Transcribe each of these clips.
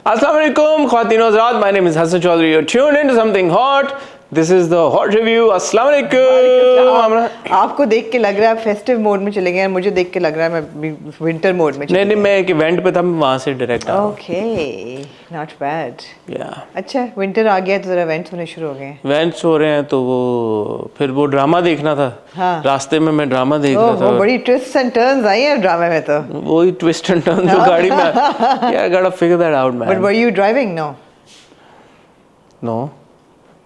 Assalamu alaikum, Khwateen o Hazrat. My name is Hassan Chaudhary. You're tuned into something hot. This is the hot review. Assalamu alaikum. आपको देख के लग रहा है festive mode में चले गए हैं, मुझे देख के लग रहा है मैं विंटर मोड में नहीं, मैं एक इवेंट पे था, मैं वहाँ से डायरेक्ट आया। Okay, not bad. या अच्छा, विंटर आ गया तो जरा इवेंट्स होने शुरू हो गए। इवेंट्स हो रहे हैं तो फिर वो ड्रामा देखना था। हाँ। रास्ते में मैं ड्रामा देख रहा था। बड़ी ट्विस्ट एंड टर्न्स आई हैं ड्रामे में तो। वही ट्विस्ट एंड टर्न जो गाड़ी में I got to figure that out man. But were you driving? No.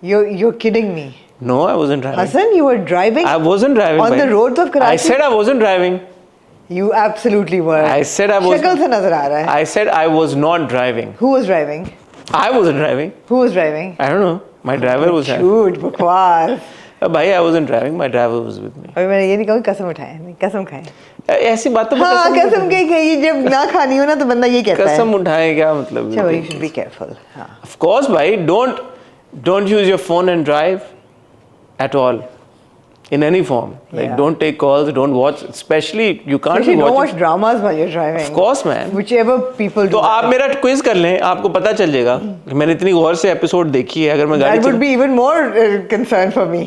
You're kidding me. No, I wasn't driving. Hassan, you were driving? I wasn't driving. On the roads of Karachi? I said I wasn't driving. You absolutely were. I said I was. शक्ल से नजर आ रहा है। I said I was not driving. Who was driving? I wasn't driving. Who was driving? I don't know. My driver was driving. झूठ, बकवास। भाई I wasn't driving. My driver was with me. अभी मैंने ये नहीं कहा कि कसम उठाएं, नहीं कसम खाएं। ऐसी बातों पर हाँ, कसम के कहीं जब ना खानी हो ना तो बंदा ये कहता है। कसम उठाएं क्या मतलब? चलो, you should be careful. हाँ। Of course, भाई, don't use your phone and drive at all in any form. Like don't take calls, don't watch, especially you can't be don't watch watching dramas while you're driving. Of course, man. Whichever people do. तो आप मेरा quiz कर लें, आपको पता चल जाएगा कि मैंने इतनी गौर से एपिसोड देखी है। अगर मैं गाड़ी That would be even more concern for me.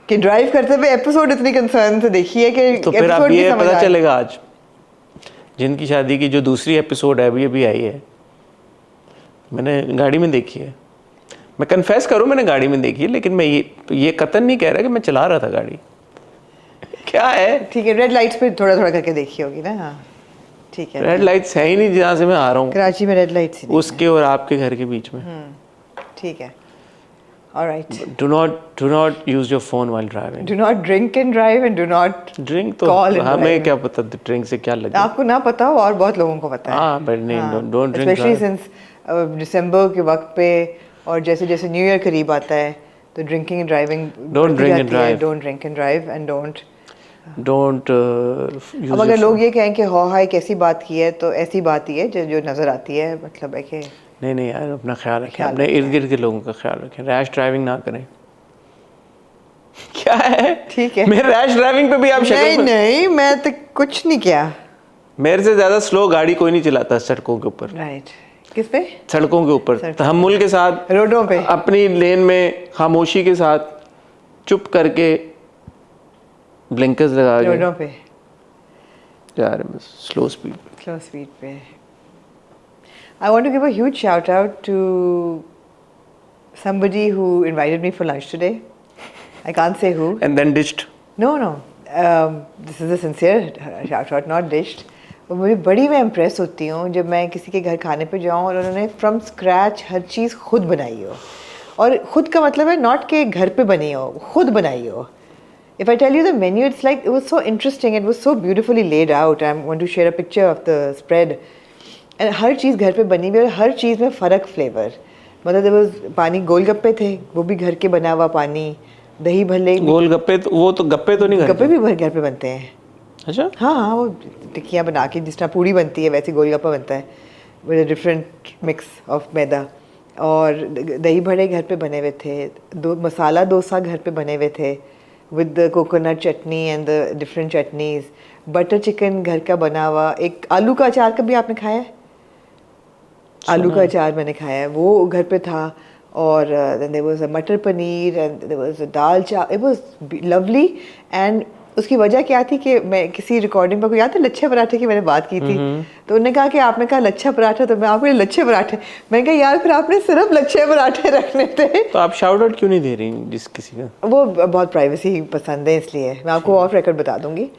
कि ड्राइव करते हुए एपिसोड इतनी कंसर्न से देखी है कि तो फिर आप ये पता चलेगा आज जिनकी शादी की जो दूसरी एपिसोड है अभी आई है, मैंने गाड़ी में देखी है। मैं कन्फेस करूं मैंने गाड़ी में देखी है, लेकिन मैं ये कतन नहीं कह रहा कि मैं चला रहा था गाड़ी। क्या है? ठीक है, रेड लाइट्स पे थोड़ा थोड़ा करके देखी होगी ना। हाँ ठीक है। रेड लाइट्स है ही नहीं जहाँ से मैं आ रहा हूँ। कराची में रेड लाइट्स उसके और आपके घर के बीच में। ठीक है। Alright. Do not use your phone while driving. Do not drink and drive and do not drink तो हमें क्या पता ड्रिंक से क्या लगे। आपको ना पता हो और बहुत लोगों को पता है। हाँ, but नहीं, don't drink. Especially since दिसंबर के वक्त पे और जैसे जैसे न्यू ईयर करीब आता है तो drinking and driving don't drink and drive. Don't drink and drive and don't use अब अगर लोग ये कहें कि हाय कैसी बात की है तो ऐसी बात ही है जो नजर आती है, मतलब है कि नहीं यार, अपना ख्याल रखें, अपने इर्द गिर्द के लोगों का ख्याल रखें, रैश ड्राइविंग ना करें। क्या है? ठीक है, मेरे रैश ड्राइविंग पे भी आप नहीं मैं तो कुछ नहीं किया। मेरे से ज्यादा स्लो गाड़ी कोई नहीं चलाता सड़कों के ऊपर। राइट, किस पे? सड़कों के ऊपर, तहम्मुल के साथ, रोडों पे, अपनी लेन में खामोशी के साथ, चुप करके, ब्लिंकर्स लगा के रोडों पे यार, स्लो स्पीड पे। I want to give a huge shout out to somebody who invited me for lunch today. I can't say who. And then dished. No. This is a sincere shout out, not dished. और मुझे बड़ी मैं impress होती हूँ जब मैं किसी के घर खाने पे जाऊँ और उन्होंने फ्रॉम स्क्रैच हर चीज़ खुद बनाई हो। और खुद का मतलब है नॉट के घर पे बनी हो, खुद बनाई हो। If I tell you the menu, it's like it was so interesting. It was so beautifully laid out. I'm going to share a picture of the spread. हर चीज़ घर पे बनी हुई और हर चीज़ में फ़र्क फ्लेवर। मतलब वो पानी गोलगप्पे थे, वो भी घर के बना हुआ पानी, दही भल्ले। गोलगप्पे तो वो तो गप्पे तो नहीं, गप्पे भी घर पे बनते हैं। अच्छा हाँ, वो टिक्कियाँ बना के जिस तरह पूड़ी बनती है वैसे गोलगप्पा बनता है विद डिफरेंट मिक्स ऑफ मैदा। और दही भल्ले घर पे बने हुए थे, मसाला डोसा घर पे बने हुए थे with the coconut chutney and the different chutneys. Butter chicken घर का बना हुआ। एक आलू का अचार कभी आपने खाया है? आलू का अचार मैंने खाया है, वो घर पे था। और there was a matar paneer and there was a dal it was lovely. And उसकी वजह क्या थी कि मैं किसी रिकॉर्डिंग पर, को याद है लच्छे पराठे की मैंने बात की थी, तो उन्होंने कहा कि आपने कहा लच्छा पराठा, तो मैं आपके लिए लच्छे पराठे, मैंने कहा यार फिर आपने सिर्फ लच्छे पराठे रखने थे। तो आप शाउट आउट क्यों नहीं दे रही जिस किसी का? वो बहुत प्राइवेसी पसंद है इसलिए। मैं आपको ऑफ रिकॉर्ड बता दूंगी।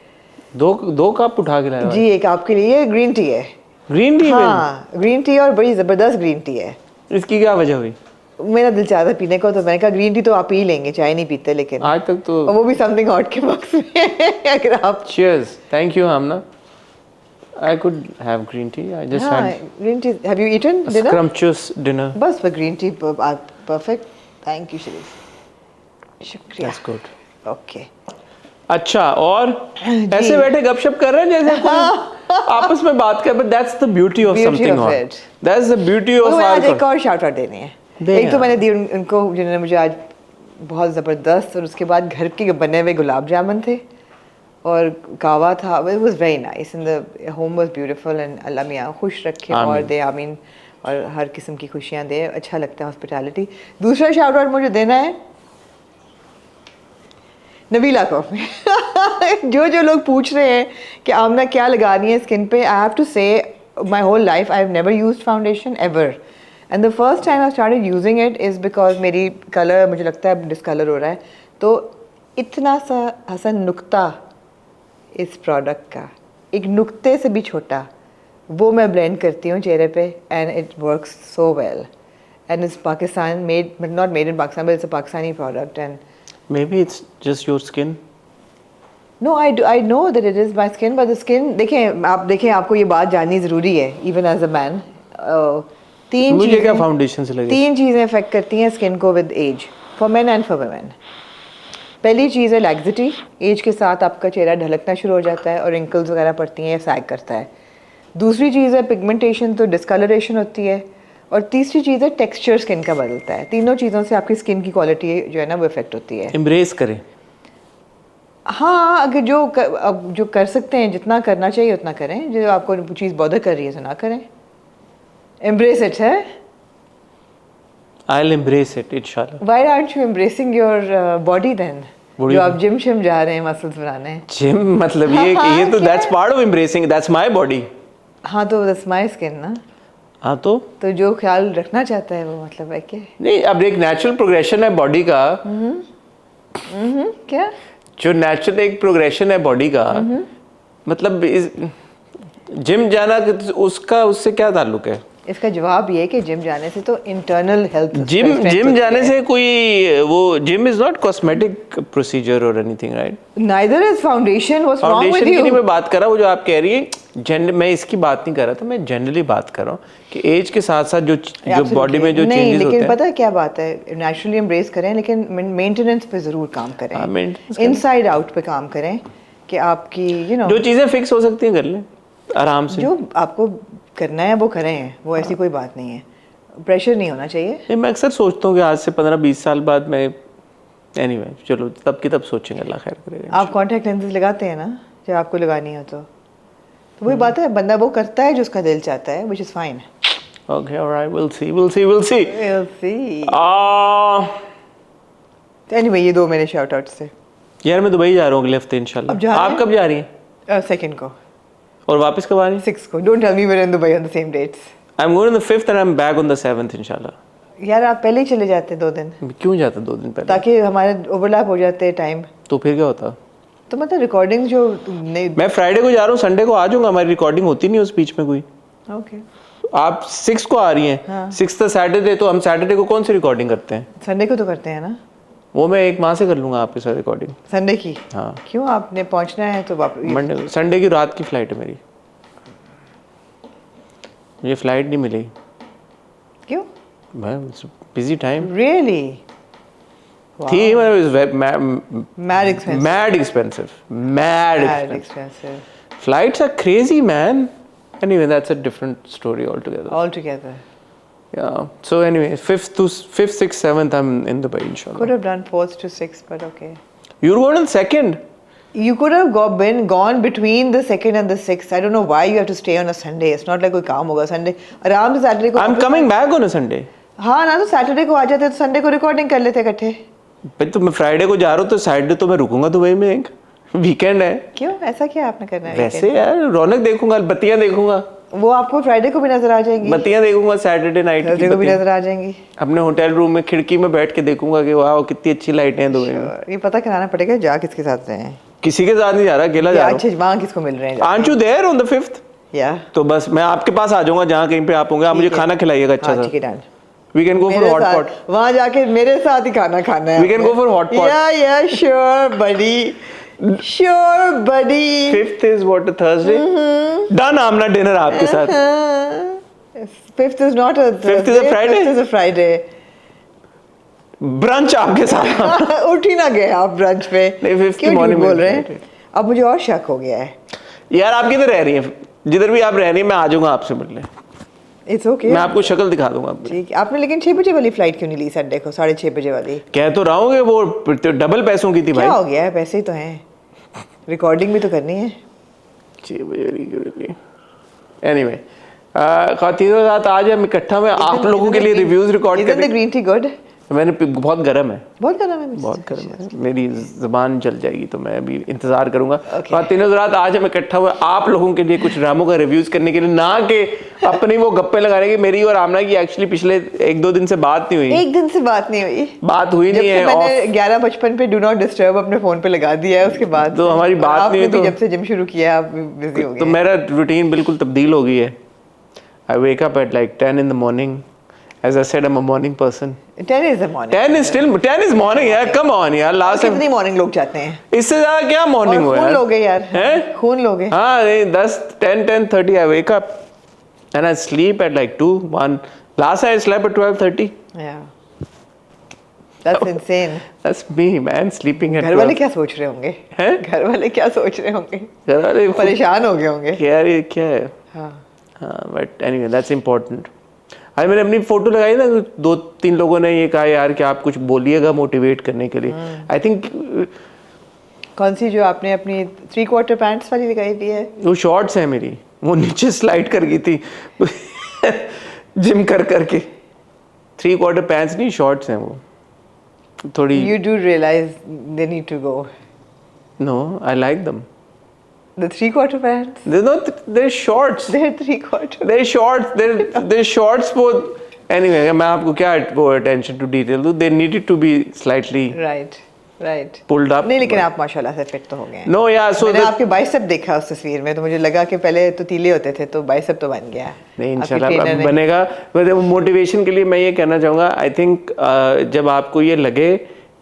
दो कप उठा के लाया जी, एक आपके लिए, ये ग्रीन टी है। Green tea? हाँ, ग्रीन टी और बड़ी ज़बरदस्त ग्रीन टी है। इसकी क्या वजह हुई? मेरा दिल चाहता पीने को, तो मैंने कहा ग्रीन टी तो आप पी लेंगे, चाय नहीं पीते, लेकिन आज तक तो वो भी समथिंग हॉट के बॉक्स में। अगर आप cheers, thank you Hamna. I could have green tea. I just had green tea. Have you eaten dinner? Scrumptious dinner. बस for green tea perfect. Thank you शरीफ, शुक्रिया। That's good. Okay. अच्छा, और ऐसे बैठे गपशप कर रहे हैं जैसे कोई आपस में बात कर, but that's the beauty of something hot. That's the beauty of आज एक और शाउट आउट देनी है। एक तो मैंने दी उनको जिन्होंने मुझे आज बहुत ज़बरदस्त, और उसके बाद घर के बने हुए गुलाब जामुन थे और कावा था। It was very nice and the home was beautiful and अल्लाह मियाँ खुश रखे और दे आमीन। और हर किस्म की खुशियाँ दे, अच्छा लगता है हॉस्पिटैलिटी। दूसरा शाउट आउट मुझे देना है नबीला को। जो लोग पूछ रहे हैं कि आमना क्या लगानी है स्किन पे, आई have to say my whole life I have never used foundation ever, and the first time I started using it is because मेरी कलर मुझे लगता है डिसकलर हो रहा है, तो इतना सा हसन नुक्ता इस प्रोडक्ट का, एक नुक्ते से भी छोटा, वो मैं ब्लेंड करती हूँ चेहरे पे and it works so well, and it's Pakistan made, not made in Pakistan but it's a Pakistani product. And Maybe it's just your skin. No, I know that it is my skin, but the skin, देखें आपको ये बात जाननी ज़रूरी है, even as a man. मुझे क्या foundation से लगे? 3 चीज़ें अफेक्ट करती हैं स्किन को with age, for men and for women. पहली चीज़ है लैक्सिटी, एज के साथ आपका चेहरा ढलकना शुरू हो जाता है और रिंकल्स वगैरह पड़ती हैं या सैग करता है। दूसरी चीज़ है पिगमेंटेशन, तो डिस्कलरेशन होती है। और तीसरी चीज़ है टेक्सचर स्किन का बदलता है। तीनों चीज़ों से आपकी स्किन की क्वालिटी जो है ना वो इफेक्ट होती है। एम्ब्रेस करें। हाँ, अगर जो कर सकते हैं, जितना करना चाहिए उतना करें, जो आपको चीज़ बॉदर कर रही है तो ना करें। एम्ब्रेस इट है। I'll embrace it, inshallah. Why aren't you embracing your body then? जो आप जिम शिम जा रहे हैं मसल्स बनाने। जिम मतलब ये तो that's part of embracing, that's my body. हाँ तो that's my skin ना। हाँ तो जो ख्याल रखना चाहता है वो मतलब है कि नहीं, अब एक नेचुरल प्रोग्रेशन है बॉडी का। क्या जो नेचुरल एक प्रोग्रेशन है बॉडी का, मतलब जिम जाना उससे क्या ताल्लुक है? इसका जवाब ये है कि जिम जाने से तो इंटरनल हेल्थ, जिम जाने से कोई वो gym is not cosmetic procedure और anything, right? Neither is foundation, what's wrong with foundation you? की नहीं मैं बात कर रहा हूँ, जो आप कह रही है मैं इसकी बात नहीं कर रहा था, मैं जनरली बात कर रहा हूँ कि एज के साथ साथ जो बॉडी में जो चेंजेस होते हैं। लेकिन पता है क्या बात है, नेचुरली एम्ब्रेस करें लेकिन मेंटेनेंस पे जरूर काम करें, इनसाइड आउट पे काम करें कि आपकी जो चीजें फिक्स हो सकती हैं कर लें आराम से। जो आपको करना है वो करें, वो ऐसी कोई बात नहीं है, प्रेशर नहीं होना चाहिए। नहीं, मैं अक्सर सोचता हूँ कि आज से 15-20 साल बाद मैं एनीवे चलो तब की तब सोचेंगे, अल्लाह खैर करेगा। आप कॉन्टैक्ट लेंसेज लगाते हैं ना जब आपको लगानी हो तो वही बात है, बंदा वो करता है जो उसका दिल चाहता है, which is fine. Okay alright, we'll see। Anyway ये 2 मेरे शाउट आउट्स थे। यार मैं दुबई जा रहा हूँ अगले हफ्ते इंशाल्लाह। आप कब जा रही हैं? 2nd को और वापस कब आ रही हैं? 6 को। Don't tell me we are in Dubai on the same dates. I am going on the 5th and I am back on the 7th इंशाल्लाह। यार आप पहले ही चले जाते 2 दिन, क्यों जाते 2 दिन पहले? ताकि हमारे ओवरलैप हो जाते टाइम। तो फिर क्या होता? तो मतलब रिकॉर्डिंग जो मैं फ्राइडे को जा रहा हूँ, संडे को आ जाऊंगा, हमारी रिकॉर्डिंग होती नहीं उस बीच में कोई। ओके आप 6 को आ रही हैं। हाँ। 6th सैटरडे, तो हम सैटरडे को कौन सी रिकॉर्डिंग करते हैं? संडे को तो करते हैं ना। वो मैं एक माह से कर लूंगा आपके साथ रिकॉर्डिंग। संडे की? हाँ। क्यों, आपने पहुंचना है तो वापस मंडे, संडे की रात की फ्लाइट है मेरी, मुझे फ्लाइट नहीं मिलेगी। क्यों? बिजी टाइम रियली थी, mad expensive. mad expensive. Flights are crazy, man. Anyway, that's a different story altogether. Altogether. Yeah. So anyway, 5th, 6th, 7th, I'm in Dubai, inshallah. Could have done 4th to 6th, but okay. You're going on 2nd. You could have gone between the 2nd and the 6th. I don't know why you have to stay on a Sunday. It's not like कोई काम होगा Sunday. आराम से Saturday को। I'm coming back on a Sunday. हाँ ना, तो Saturday को आ जाते तो Sunday को रिकॉर्डिंग कर लेते इकट्ठे। भाई तो मैं फ्राइडे को जा रहा हूँ तो सैटरडे तो मैं रुकूंगा दुबई में, एक वीकेंड है। क्यों, ऐसा क्या आपने करना है? वैसे यार रौनक देखूंगा, बत्तियां देखूंगा। वो आपको फ्राइडे को भी नजर आ जाएंगी, बत्तियां देखूंगा सैटरडे नाइट थर्सडे को भी नजर आ जाएंगी। अपने होटल रूम में खिड़की में बैठ के देखूंगा कि वाह कितनी अच्छी लाइटें हैं दुबई में। ये पता कराना पड़ेगा जा किसके साथ रहे हैं। किसी के साथ नहीं जा रहा, अकेला जा रहा हूं। अच्छा, वहाँ किसको मिल रहे हैं? Aren't you there on the 5th? या तो बस मैं आपके पास आ जाऊंगा जहाँ कहीं पे आप होंगे, आप मुझे खाना खिलाइएगा अच्छा सा। ठीक है, done. We can go for hot pot. वहाँ जाके मेरे साथ ही खाना खाना है। We can go for hot pot. Yeah, sure, buddy. Sure, buddy. 5th is what, a Thursday? Done, Aamna dinner आपके साथ। 5th is not a Thursday. 5th is a Friday? 5th is a Friday. Brunch आपके साथ। उठ ही ना गए आप brunch पे। नहीं, 5th की क्यों morning बोल में रहे हैं? अब मुझे और शक हो गया है। यार आप किधर रह रही हैं? जिधर भी आप रह रही हैं मैं आ जाऊंगा आपसे मिलने। It's okay. मैं आपको शक्ल दिखा दूंगा अपनी। ठीक है, आपने लेकिन 6 बजे वाली फ्लाइट क्यों नहीं ली संडे को, 6:30 बजे वाली? कह तो रहा हूँ कि वो डबल पैसों की थी भाई। क्या हो गया है, पैसे ही तो हैं, रिकॉर्डिंग भी तो करनी है। 6 बजे वाली। एनीवे खातिनों रात आज हम इकट्ठा में आप लोगों के लिए रिव्यूज रिकॉर्ड Isn't the करें। green tea good? मैंने बहुत गर्म है, बहुत गर्म है। बहुत गर्म है, मेरी ज़बान जल जाएगी, तो मैं अभी इंतज़ार करूंगा। Okay. खातिनों रात आज हम इकट्ठा हुए आप लोगों के लिए कुछ ड्रामों का रिव्यूज़ करने के लिए, ना कि अपनी वो गप्पे लगाने की। मेरी और आमना की एक्चुअली पिछले 1-2 दिन से बात नहीं हुई, एक दिन से बात नहीं हुई, बात हुई जब नहीं से है। मैंने 11:55 पे डू नॉट डिस्टर्ब अपने फोन पे लगा दिया है, उसके बाद तो हमारी बात आपने नहीं हुई, भी तो जब से जिम शुरू किया आप बिजी हो गए। तो मेरा रूटीन बिल्कुल तब्दील हो गई है। I wake up at like 10 in the morning. As I said, I'm a morning person. 10 is the morning. 10 is morning यार, come on यार, लास्ट कितनी मॉर्निंग लोग जाते हैं? इससे ज्यादा क्या मॉर्निंग और हुआ खून यार? लोगे यार, हैं? खून लोगे। हाँ नहीं, 10:30 I wake up and I sleep at like 2, 1. Last night I slept at 12:30. Yeah. That's insane. That's me man, sleeping at घर वाले 12. क्या सोच रहे होंगे? हैं? घर वाले क्या सोच रहे होंगे? घर वाले परेशान हो गए होंगे। यार ये क्या है? हाँ। हाँ, but anyway that's important. आज मैंने अपनी फोटो लगाई ना, 2-3 लोगों ने ये कहा यार कि आप कुछ बोलिएगा मोटिवेट करने के लिए। आई थिंक कौन सी जो आपने अपनी 3/4 पैंट्स वाली लगाई हुई है? वो शॉर्ट्स है मेरी, वो नीचे स्लाइड कर गई थी जिम कर करके। 3/4 पैंट्स नहीं, शॉर्ट्स हैं वो थोड़ी। You do realize they need to go. No I like them. The 3/4 pants? they're shorts. They're 3/4. They're shorts. They're shorts for anyway. मैं आपको क्या वो attention to detail दूँ? They needed to be slightly Right. Right. pulled up. नहीं, लेकिन आप माशाल्लाह से फिट तो हो गए हैं। No, yeah. So मैंने the, आपके बाइसेप देखा उस तस्वीर में, तो मुझे लगा कि पहले तो तीले होते थे, तो बाइसेप तो बन गया। नहीं आपके इंशाल्लाह trainer अब ने- बनेगा। मतलब मोटिवेशन के लिए मैं ये कहना चाहूँगा, आई थिंक जब आपको ये लगे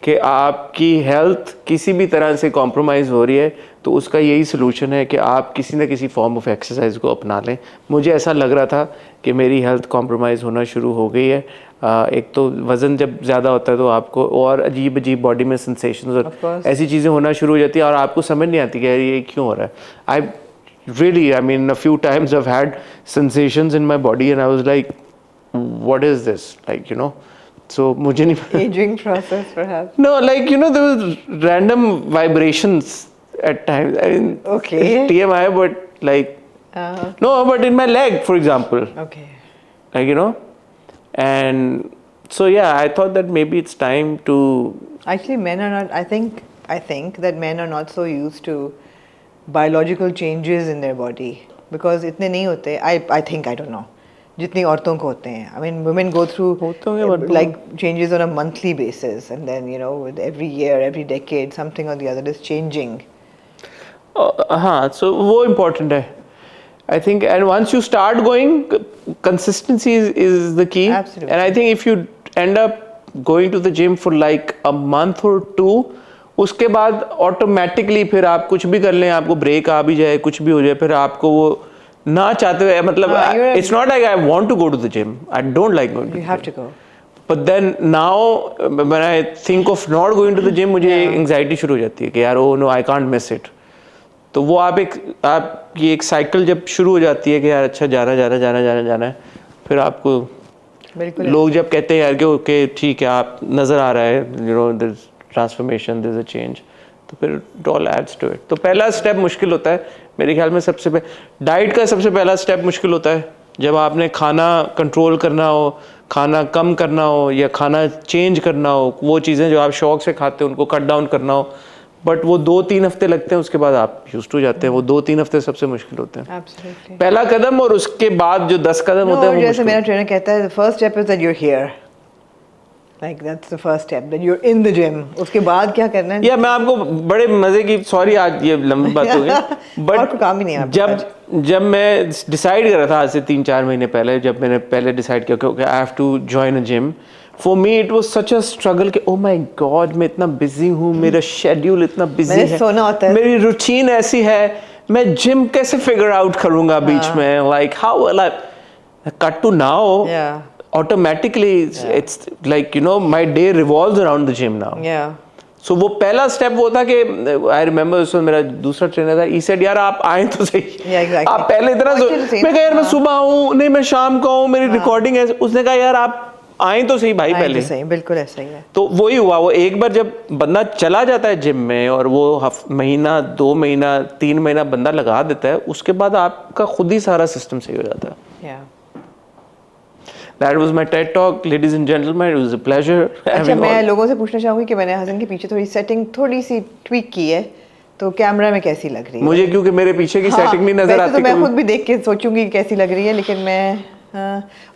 कि आपकी हेल्थ किसी भी तरह से कॉम्प्रोमाइज़ हो रही है, तो उसका यही सोल्यूशन है कि आप किसी न किसी फॉर्म ऑफ एक्सरसाइज को अपना लें। मुझे ऐसा लग रहा था कि मेरी हेल्थ कॉम्प्रोमाइज़ होना शुरू हो गई है। एक तो वज़न जब ज़्यादा होता है तो आपको और अजीब अजीब बॉडी में सेंसेशंस Of और course. ऐसी चीज़ें होना शुरू हो जाती है, और आपको समझ नहीं आती कि यार ये क्यों हो रहा है। I mean a few times I've had sensations in my body and I was like, what is this? Like, you know, so मुझे नहीं Aging process perhaps. No, like, you know, there was random vibrations at times. I mean, Okay. TMI, but like, no, but in my leg, for example, Okay. like, you know, and so yeah, I thought that maybe it's time to. Actually, men are not. I think that men are not so used to biological changes in their body because इतने नहीं होते. I think, I don't know, जितनी औरतों को होते हैं. I mean, women go through होते होंगे, but like changes on a monthly basis, and then with every year, every decade, something or the other is changing. हाँ, so वो important है. I think, and once you start going, consistency is the key. Absolutely. And I think if you end up going to the gym for like a month or 2, उसके बाद automatically फिर आप कुछ भी कर लें, आपको ब्रेक आ भी जाए, कुछ भी हो जाए, फिर आपको वो ना चाहते हुए, मतलब it's not like I want to go to the gym. I don't like going to You the have gym. to go. But then now when I think of not going to the gym, मुझे anxiety शुरू हो जाती है कि यार oh no, I can't miss it. तो वो आपकी एक साइकिल जब शुरू हो जाती है कि यार अच्छा जाना है, फिर आपको बिल्कुल. लोग जब कहते हैं यार कि ओके ठीक है, आप नज़र आ रहा है, you know there is transformation, there is a change, तो फिर it all adds to it. तो पहला स्टेप मुश्किल होता है मेरे ख्याल में. सबसे डाइट का सबसे पहला स्टेप मुश्किल होता है जब आपने खाना कंट्रोल करना हो, खाना कम करना हो या खाना चेंज करना हो. वो चीज़ें जो आप शौक से खाते हो उनको कट डाउन करना हो, बट वो 2-3 हफ्ते लगते हैं, उसके बाद आप यूज्ड हो जाते हैं. वो 2-3 हफ्ते सबसे मुश्किल होते हैं. Absolutely. पहला कदम, और उसके बाद जो 10 कदम होते हैं No, वो जैसे मुश्किल. मेरा ट्रेनर कहता है, the first step is that you're here. Like that's the first step, that you're in the gym. उसके बाद क्या करना है? या मैं आपको बड़े मजे की, सॉरी आज ये लंबी बात हो गई, और कोई काम ही नहीं है आपके जब मैं डिसाइड कर रहा था आज से 3-4 महीने पहले, जब मैंने पहले डिसाइड किया कि I have to join a gym, for me it was such a struggle कि ओ माय गॉड मैं इतना बिजी हूँ, मेरा शेड्यूल इतना बिजी मैंने है, सोना होता है, मेरी रूटीन ऐसी है, मैं जिम कैसे फिगर आउट करूँगा बीच में, like how will I cut to now. Yeah. Automatically it's like, you know, my day revolves around the gym now. Yeah. So वो पहला स्टेप वो था कि आई रिमेम्बर उसमें मेरा दूसरा ट्रेनर था, he said यार आप आए तो सही. Yeah, exactly. आप पहले इतना मैं कहा यार मैं सुबह आऊँ, नहीं मैं शाम को आऊँ, मेरी रिकॉर्डिंग है. उसने कहा यार आप आए तो सही भाई पहले. सही, बिल्कुल ऐसा ही है. तो वही हुआ. वो एक बार जब बंदा चला जाता है जिम में और वो महीना 2 महीना 3 महीना बंदा लगा देता है, उसके बाद आपका खुद ही सारा सिस्टम सही हो जाता है. Yeah. That was my TED talk, ladies and gentlemen. It was a pleasure अच्छा, having मैं all. लोगों से पूछना चाहूँगी कि मैंने हसन के पीछे थोड़ी सेटिंग थोड़ी सी ट्वीक की है, तो कैमरा में कैसी लग रही है? मुझे क्योंकि मेरे पीछे की हाँ, सेटिंग नहीं नजर वैसे आती तो मैं कभी। खुद भी देख के सोचूंगी कि कैसी लग रही है, लेकिन मैं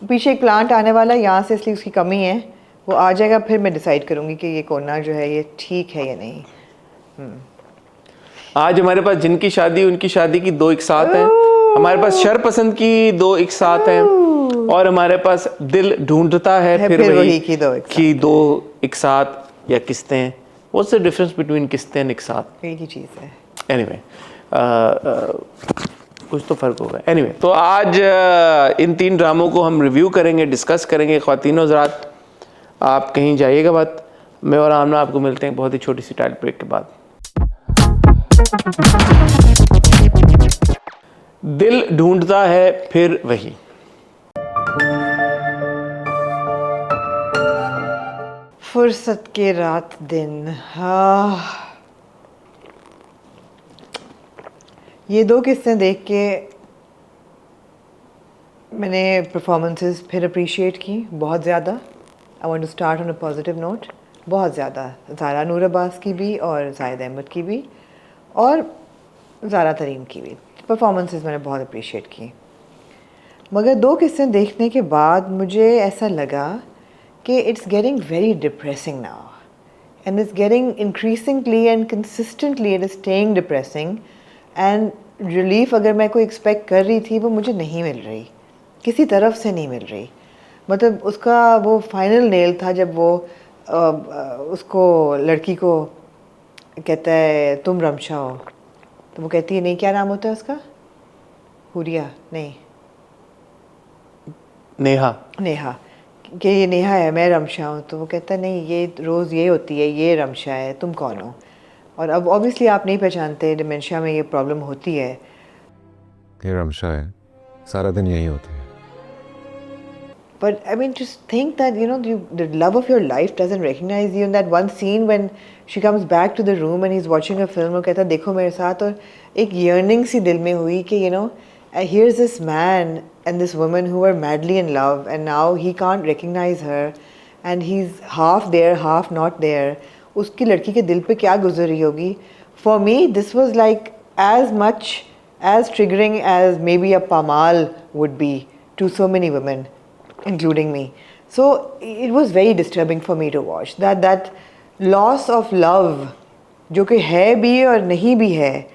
पीछे एक प्लांट आने वाला है यहाँ से, इसलिए उसकी कमी है, वो आ जाएगा फिर मैं डिसाइड करूँगी कि ये कोना जो है ये ठीक है या नहीं। आज हमारे पास जिनकी शादी उनकी शादी की 2 एक साथ हैं, हमारे पास शरपसंद की 2 एक साथ हैं, और हमारे पास दिल ढूंढता है फिर वही की 2 एक साथ। की 2 एक साथ या किस्तें। What's the difference between किस्तें and एक साथ? एक ही चीज़ है। Anyway, कुछ तो फ़र्क होगा। Anyway, तो आज इन 3 ड्रामों को हम रिव्यू करेंगे, डिस्कस करेंगे। ख़वातीन हज़रात, आप कहीं जाइएगा मत, मैं और आमना आपको मिलते हैं बहुत ही छोटी सी टाइल ब्रेक के बाद। दिल ढूंढता है फिर वही। फुर्सत के रात दिन, हाँ, ये 2 किस्सें देख के मैंने परफॉर्मेंसेस फिर अप्रिशिएट की बहुत ज़्यादा। I want to start on a positive note, बहुत ज़्यादा, ज़ारा नूर अब्बास की भी और जाहिद अहमद की भी और ज़ारा तरीन की भी परफॉर्मेंसेस मैंने बहुत अप्रिशिएट की। मगर 2 किस्से देखने के बाद मुझे ऐसा लगा कि it's getting very depressing now, and it's getting increasingly and consistently it is staying depressing, and relief अगर मैं कोई एक्सपेक्ट कर रही थी वो मुझे नहीं मिल रही, किसी तरफ से नहीं मिल रही। मतलब उसका वो फाइनल नेल था जब वो उसको लड़की को कहता है तुम रमशा हो, तो वो कहती है नहीं, क्या नाम होता है उसका, हुरिया नहीं, नेहा, नेहा, कि ये नेहा है, मैं रमशा हूँ। तो वो कहता है नहीं, ये रोज़ ये होती है, ये रमशा है, तुम कौन हो? और अब ऑब्वियसली आप नहीं पहचानते, डिमेंशिया में ये प्रॉब्लम होती है। ये रमशा है, सारा दिन यही होता है। But I mean, just think that, you know, the love of your life doesn't recognize you. In that one scene when she comes back to the room and he's watching a film, और कहता देखो मेरे साथ, और एक yearning सी दिल में हुई कि you know, here's this man and this woman who are madly in love, and now he can't recognize her, and he's half there, half not there. उसकी लड़की के दिल पे क्या गुजर रही होगी? For me, this was like as much as triggering as maybe a Pamal would be to so many women, including me. So it was very disturbing for me to watch that loss of love, जो कि है भी और नहीं भी है,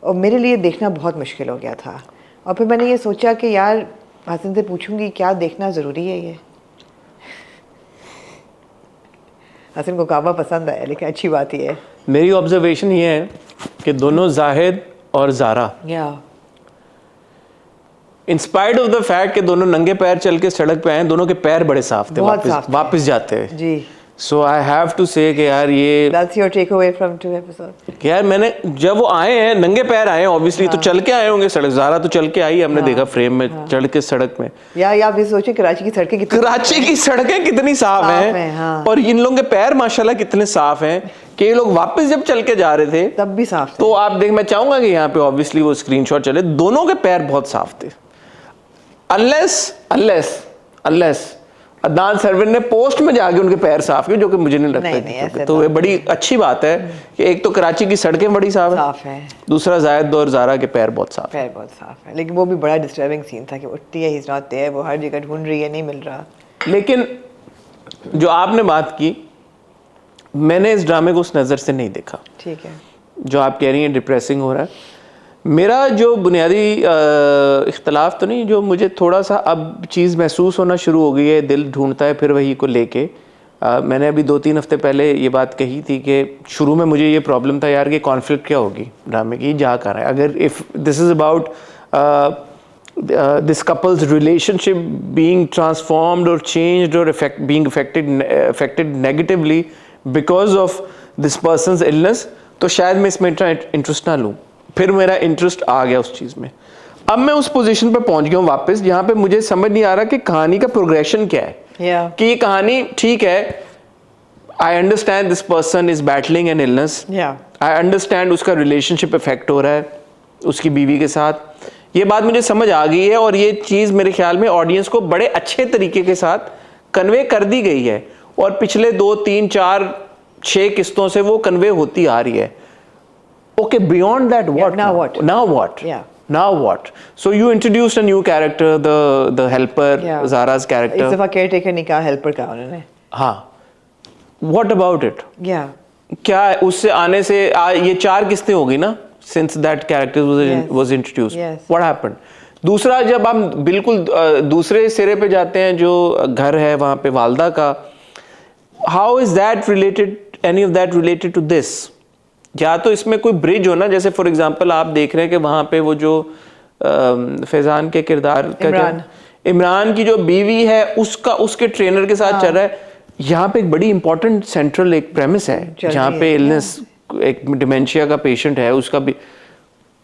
और मेरे लिए देखना बहुत मुश्किल हो गया था। और फिर मैंने ये सोचा कि यार हसन से पूछूंगी क्या देखना ज़रूरी है ये। हसन को काबा पसंद आया, लेकिन अच्छी बात ही है। मेरी ऑब्जर्वेशन ये है कि दोनों जाहिद और Zara, in spite of the fact कि दोनों नंगे पैर चल के सड़क पे आए, दोनों के पैर बड़े साफ थे, वापस जाते हैं जी। सो आई हैव टू से कि यार ये That's your takeaway from 2 episodes. यार मैंने जब वो आए हैं नंगे पैर आए हैं, ऑब्वियसली तो चल के आए होंगे सड़क, ज़ारा तो चल के आई, हमने देखा फ्रेम में चढ़ के सड़क में। या आप ये सोचिए कराची की सड़कें कितनी, कराची की सड़कें कितनी साफ हैं, हाँ। और इन लोगों के पैर माशाल्लाह कितने साफ हैं कि ये लोग वापस जब चल के जा रहे थे तब भी साफ थे। तो आप देख, मैं चाहूंगा कि यहाँ पे ऑब्वियसली वो स्क्रीनशॉट चले, दोनों के पैर बहुत साफ थे, अनलेस अदनान सरवर ने पोस्ट में जाके उनके पैर साफ किए, जो कि मुझे नहीं लगता। तो ये बड़ी अच्छी बात है कि एक तो कराची की सड़कें बड़ी साफ है, दूसरा जायद और ज़ारा के पैर बहुत साफ है। लेकिन वो भी बड़ा डिस्टर्बिंग सीन था कि उठती है, ही इज नॉट देयर, वो हर जगह ढूंढ रही है, नहीं मिल रहा। लेकिन जो आपने बात की, मैंने इस ड्रामे को उस नज़र से नहीं देखा। ठीक है, जो आप कह रही हैं डिप्रेसिंग हो रहा है, मेरा जो बुनियादी इख्तलाफ तो नहीं, जो मुझे थोड़ा सा अब चीज़ महसूस होना शुरू हो गई है दिल ढूंढता है फिर वही को लेके। मैंने अभी 2-3 हफ्ते पहले ये बात कही थी कि शुरू में मुझे ये प्रॉब्लम था यार कि कॉन्फ्लिक्ट क्या होगी ड्रामे की, जा कर है, अगर if this is about this couples relationship being transformed और चेंज्ड और being affected negatively because of this persons illness, तो शायद मैं इसमें इंटरेस्ट ना लूँ। फिर मेरा इंटरेस्ट आ गया उस चीज़ में। अब मैं उस पोजीशन पर पहुंच गया हूँ वापस, जहाँ पे मुझे समझ नहीं आ रहा कि कहानी का प्रोग्रेशन क्या है। कि ये कहानी ठीक है, I understand this person is battling an illness, I understand उसका रिलेशनशिप इफेक्ट हो रहा है उसकी बीवी के साथ, ये बात मुझे समझ आ गई है और ये चीज़ मेरे ख्याल में ऑडियंस को बड़े अच्छे तरीके के साथ कन्वे कर दी गई है और पिछले 2, 3, 4, 6 किस्तों से वो कन्वे होती आ रही है. Okay, beyond that, what? now what? Now what? Yeah. Now what? So you introduced a new character, the helper, Zara's इस character. दफा केयर टेकर नहीं कहा, हेल्पर कहा उन्होंने. हाँ. What about it? Yeah. क्या उससे आने से ये 4 किस्तें हो गई ना? Since that character was introduced. Yes. What happened? दूसरा जब हम बिल्कुल दूसरे सिरे पे जाते हैं जो घर है वहाँ पे वालदा का, how is that related? Any of that related to this? या तो इसमें कोई ब्रिज हो ना, जैसे फॉर एग्जांपल आप देख रहे हैं कि वहाँ पे वो जो फैजान के किरदार का इमरान की जो बीवी है उसके ट्रेनर के साथ चल रहा है. यहाँ पे एक बड़ी इंपॉर्टेंट सेंट्रल एक प्रेमिस है जहाँ पे इलनेस एक डिमेंशिया का पेशेंट है, उसका भी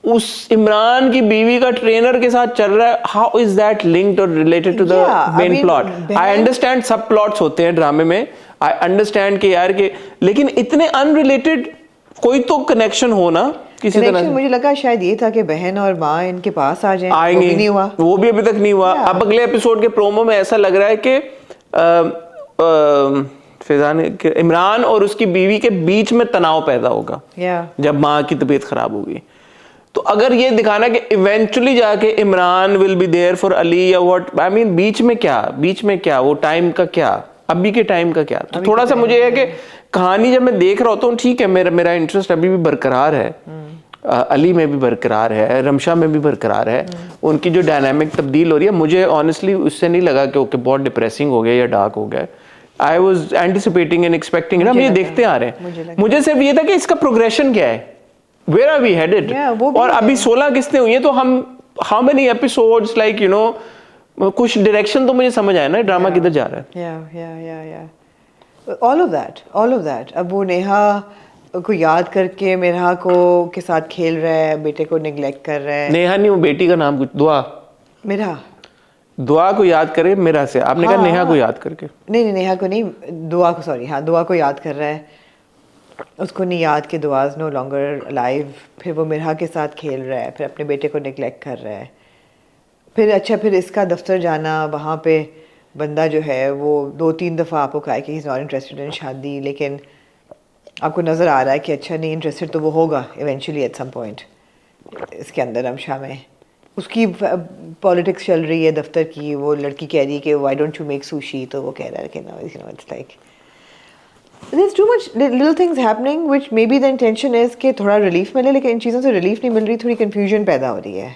उस इमरान की बीवी का ट्रेनर के साथ चल रहा है. हाउ इज दैट लिंक्ड और related to the main plot? I understand sub plots होते हैं ड्रामे में, आई अंडरस्टैंड कि यार के, लेकिन इतने अनरिलेटेड कोई तो कनेक्शन हो ना किसी तरह से. मुझे लगा शायद ये था कि बहन और माँ इनके पास आ जाएं. आएंगे, वो भी नहीं हुआ. वो भी अभी तक नहीं हुआ. अब अगले एपिसोड के प्रोमो में ऐसा लग रहा है कि फैजान इमरान और उसकी बीवी के बीच में तनाव पैदा होगा जब माँ की तबीयत खराब होगी. तो अगर ये दिखाना कि इवेंचुअली जाके Imran will be there for Ali या व्हाट, आई मीन बीच में क्या वो टाइम का क्या, अभी के टाइम का क्या. तो थोड़ा सा मुझे है कि कहानी जब मैं देख रहा होता हूँ, ठीक है मेरा इंटरेस्ट अभी भी बरकरार है, अली में भी बरकरार है, रमशा में भी बरकरार है. उनकी जो डायनामिक तब्दील हो रही है, मुझे ऑनेस्टली उससे नहीं लगा कि ओके बहुत डिप्रेसिंग हो गया या डार्क हो गया. I was anticipating and expecting, हम ये देखते आ रहे हैं. मुझे सिर्फ ये था कि इसका प्रोग्रेशन क्या है, वेयर आर वी हेडेड. और अभी 16 किस्तें हुई हैं, तो हम how many episodes, like you know कुछ डायरेक्शन तो मुझे समझ आया ना ड्रामा किधर जा रहा है. All of that. अब वो नेहा को याद करके मेरा को के साथ खेल रहा है, बेटे को निगलेक्ट कर रहा है. नेहा नहीं, वो बेटी का नाम कुछ मेरा दुआ को याद करे मेरा से, आपने कहा नेहा को याद करके. नहीं नेहा को नहीं, दुआ को, सॉरी. हाँ, दुआ को याद कर रहा है. उसको नहीं याद कि दुआ इज नो लॉन्गर अलाइव. फिर वो मिरहा के साथ खेल रहा है, फिर अपने बेटे को निगलेक्ट कर रहा है. फिर इसका दफ्तर जाना, वहाँ पे बंदा जो है वो 2-3 दफ़ा आपको कहा कि he is not interested in शादी, लेकिन आपको नज़र आ रहा है कि अच्छा नहीं, इंटरेस्टेड तो वो होगा इवेंचुअली एट सम पॉइंट. इसके अंदर रमशा में उसकी पॉलिटिक्स चल रही है दफ्तर की. वो लड़की कह रही है कि why don't you make sushi, तो वो कह रहा है कि no, you know, it's like there's too much little things happening which maybe the intention is कि थोड़ा रिलीफ मिले, लेकिन इन चीज़ों से रिलीफ नहीं मिल रही, थोड़ी confusion पैदा हो रही है.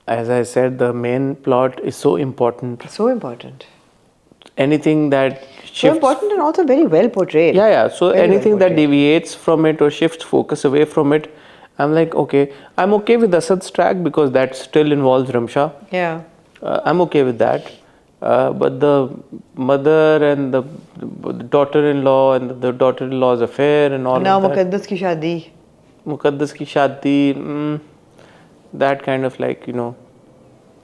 As I said, the main plot is so important. So important. Anything that shifts, So important and also very well portrayed. Yeah. So very anything well that deviates from it or shifts focus away from it, I'm like, okay, I'm okay with Asad's track because that still involves Ramsha. Yeah. I'm okay with that. But the mother and the daughter-in-law and the daughter-in-law's affair and all Now of that. मुकद्दस की शादी. मुकद्दस की शादी, that kind of like, you know,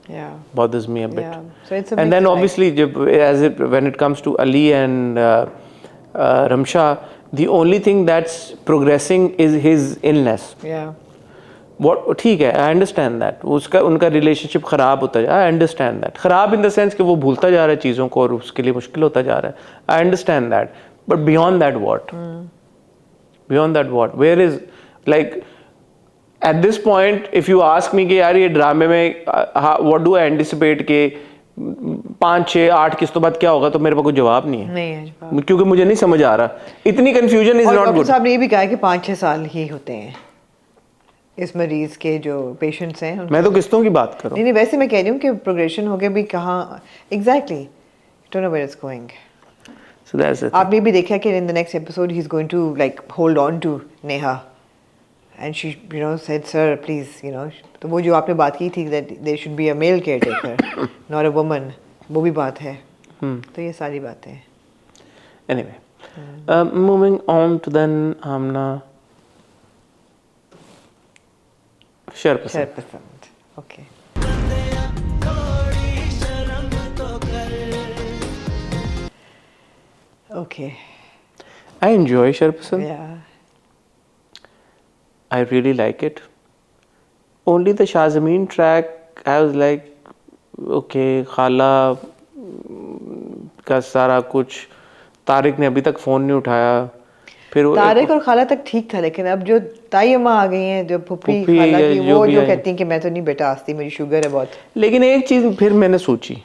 Yeah. bothers me a bit. Yeah. So it's a And then mixed obviously when it comes to Ali and Ramsha, the only thing that's progressing is his illness. Yeah. ठीक है, I understand that. उनका relationship खराब होता जा, आई understand that. खराब in the sense कि वो भूलता जा रहा है चीज़ों को और उसके लिए मुश्किल होता जा रहा है. I understand that. But beyond that what? Beyond that what? Where is, like at this point if you ask me कि यार ये ड्रामे में व्हाट डू आई एंटिसिपेट के 5, 6, 8 किस्तों बाद क्या होगा, तो मेरे पास कोई जवाब नहीं है. नहीं है जवाब. क्योंकि मुझे नहीं समझ आ रहा. इतनी confusion is not good. Doctor साहब ने ये भी कहा कि 5-6 साल ही होते हैं इस मरीज के जो पेशेंट्स हैं. मैं तो किस्तों की बात कर रहा हूँ. नहीं, वैसे मैं कह रही हूँ कि प्रोग्रेशन हो गया भी कहाँ exactly. Don't know where it's going. So that's it. आपने भी देखा कि in the next episode he is going to like hold on to Neha and she you know said sir please you know. तो वो जो आपने बात की थी that there should be a male caretaker not a woman, वो भी बात है. तो ये सारी बातें. Anyway, moving on to then Amna Sharpasand. Okay. Okay. I enjoy Sharpasand. Yeah. I really like it. only the Shazameen track, I was like, okay, खाला का सारा कुछ, तारिक ने अभी तक फ़ोन नहीं उठाया, फिर वो तारिक और खाला तक ठीक था, लेकिन अब जो ताई अम्मा आ गई हैं, जो फुप्पी फुप्पी खाला या की, जो वो भी जो आई। कहती हैं कि मैं तो नहीं बेटा आस्ती, मेरी शुगर है बहुत। लेकिन एक चीज़ फिर मैंने सोची,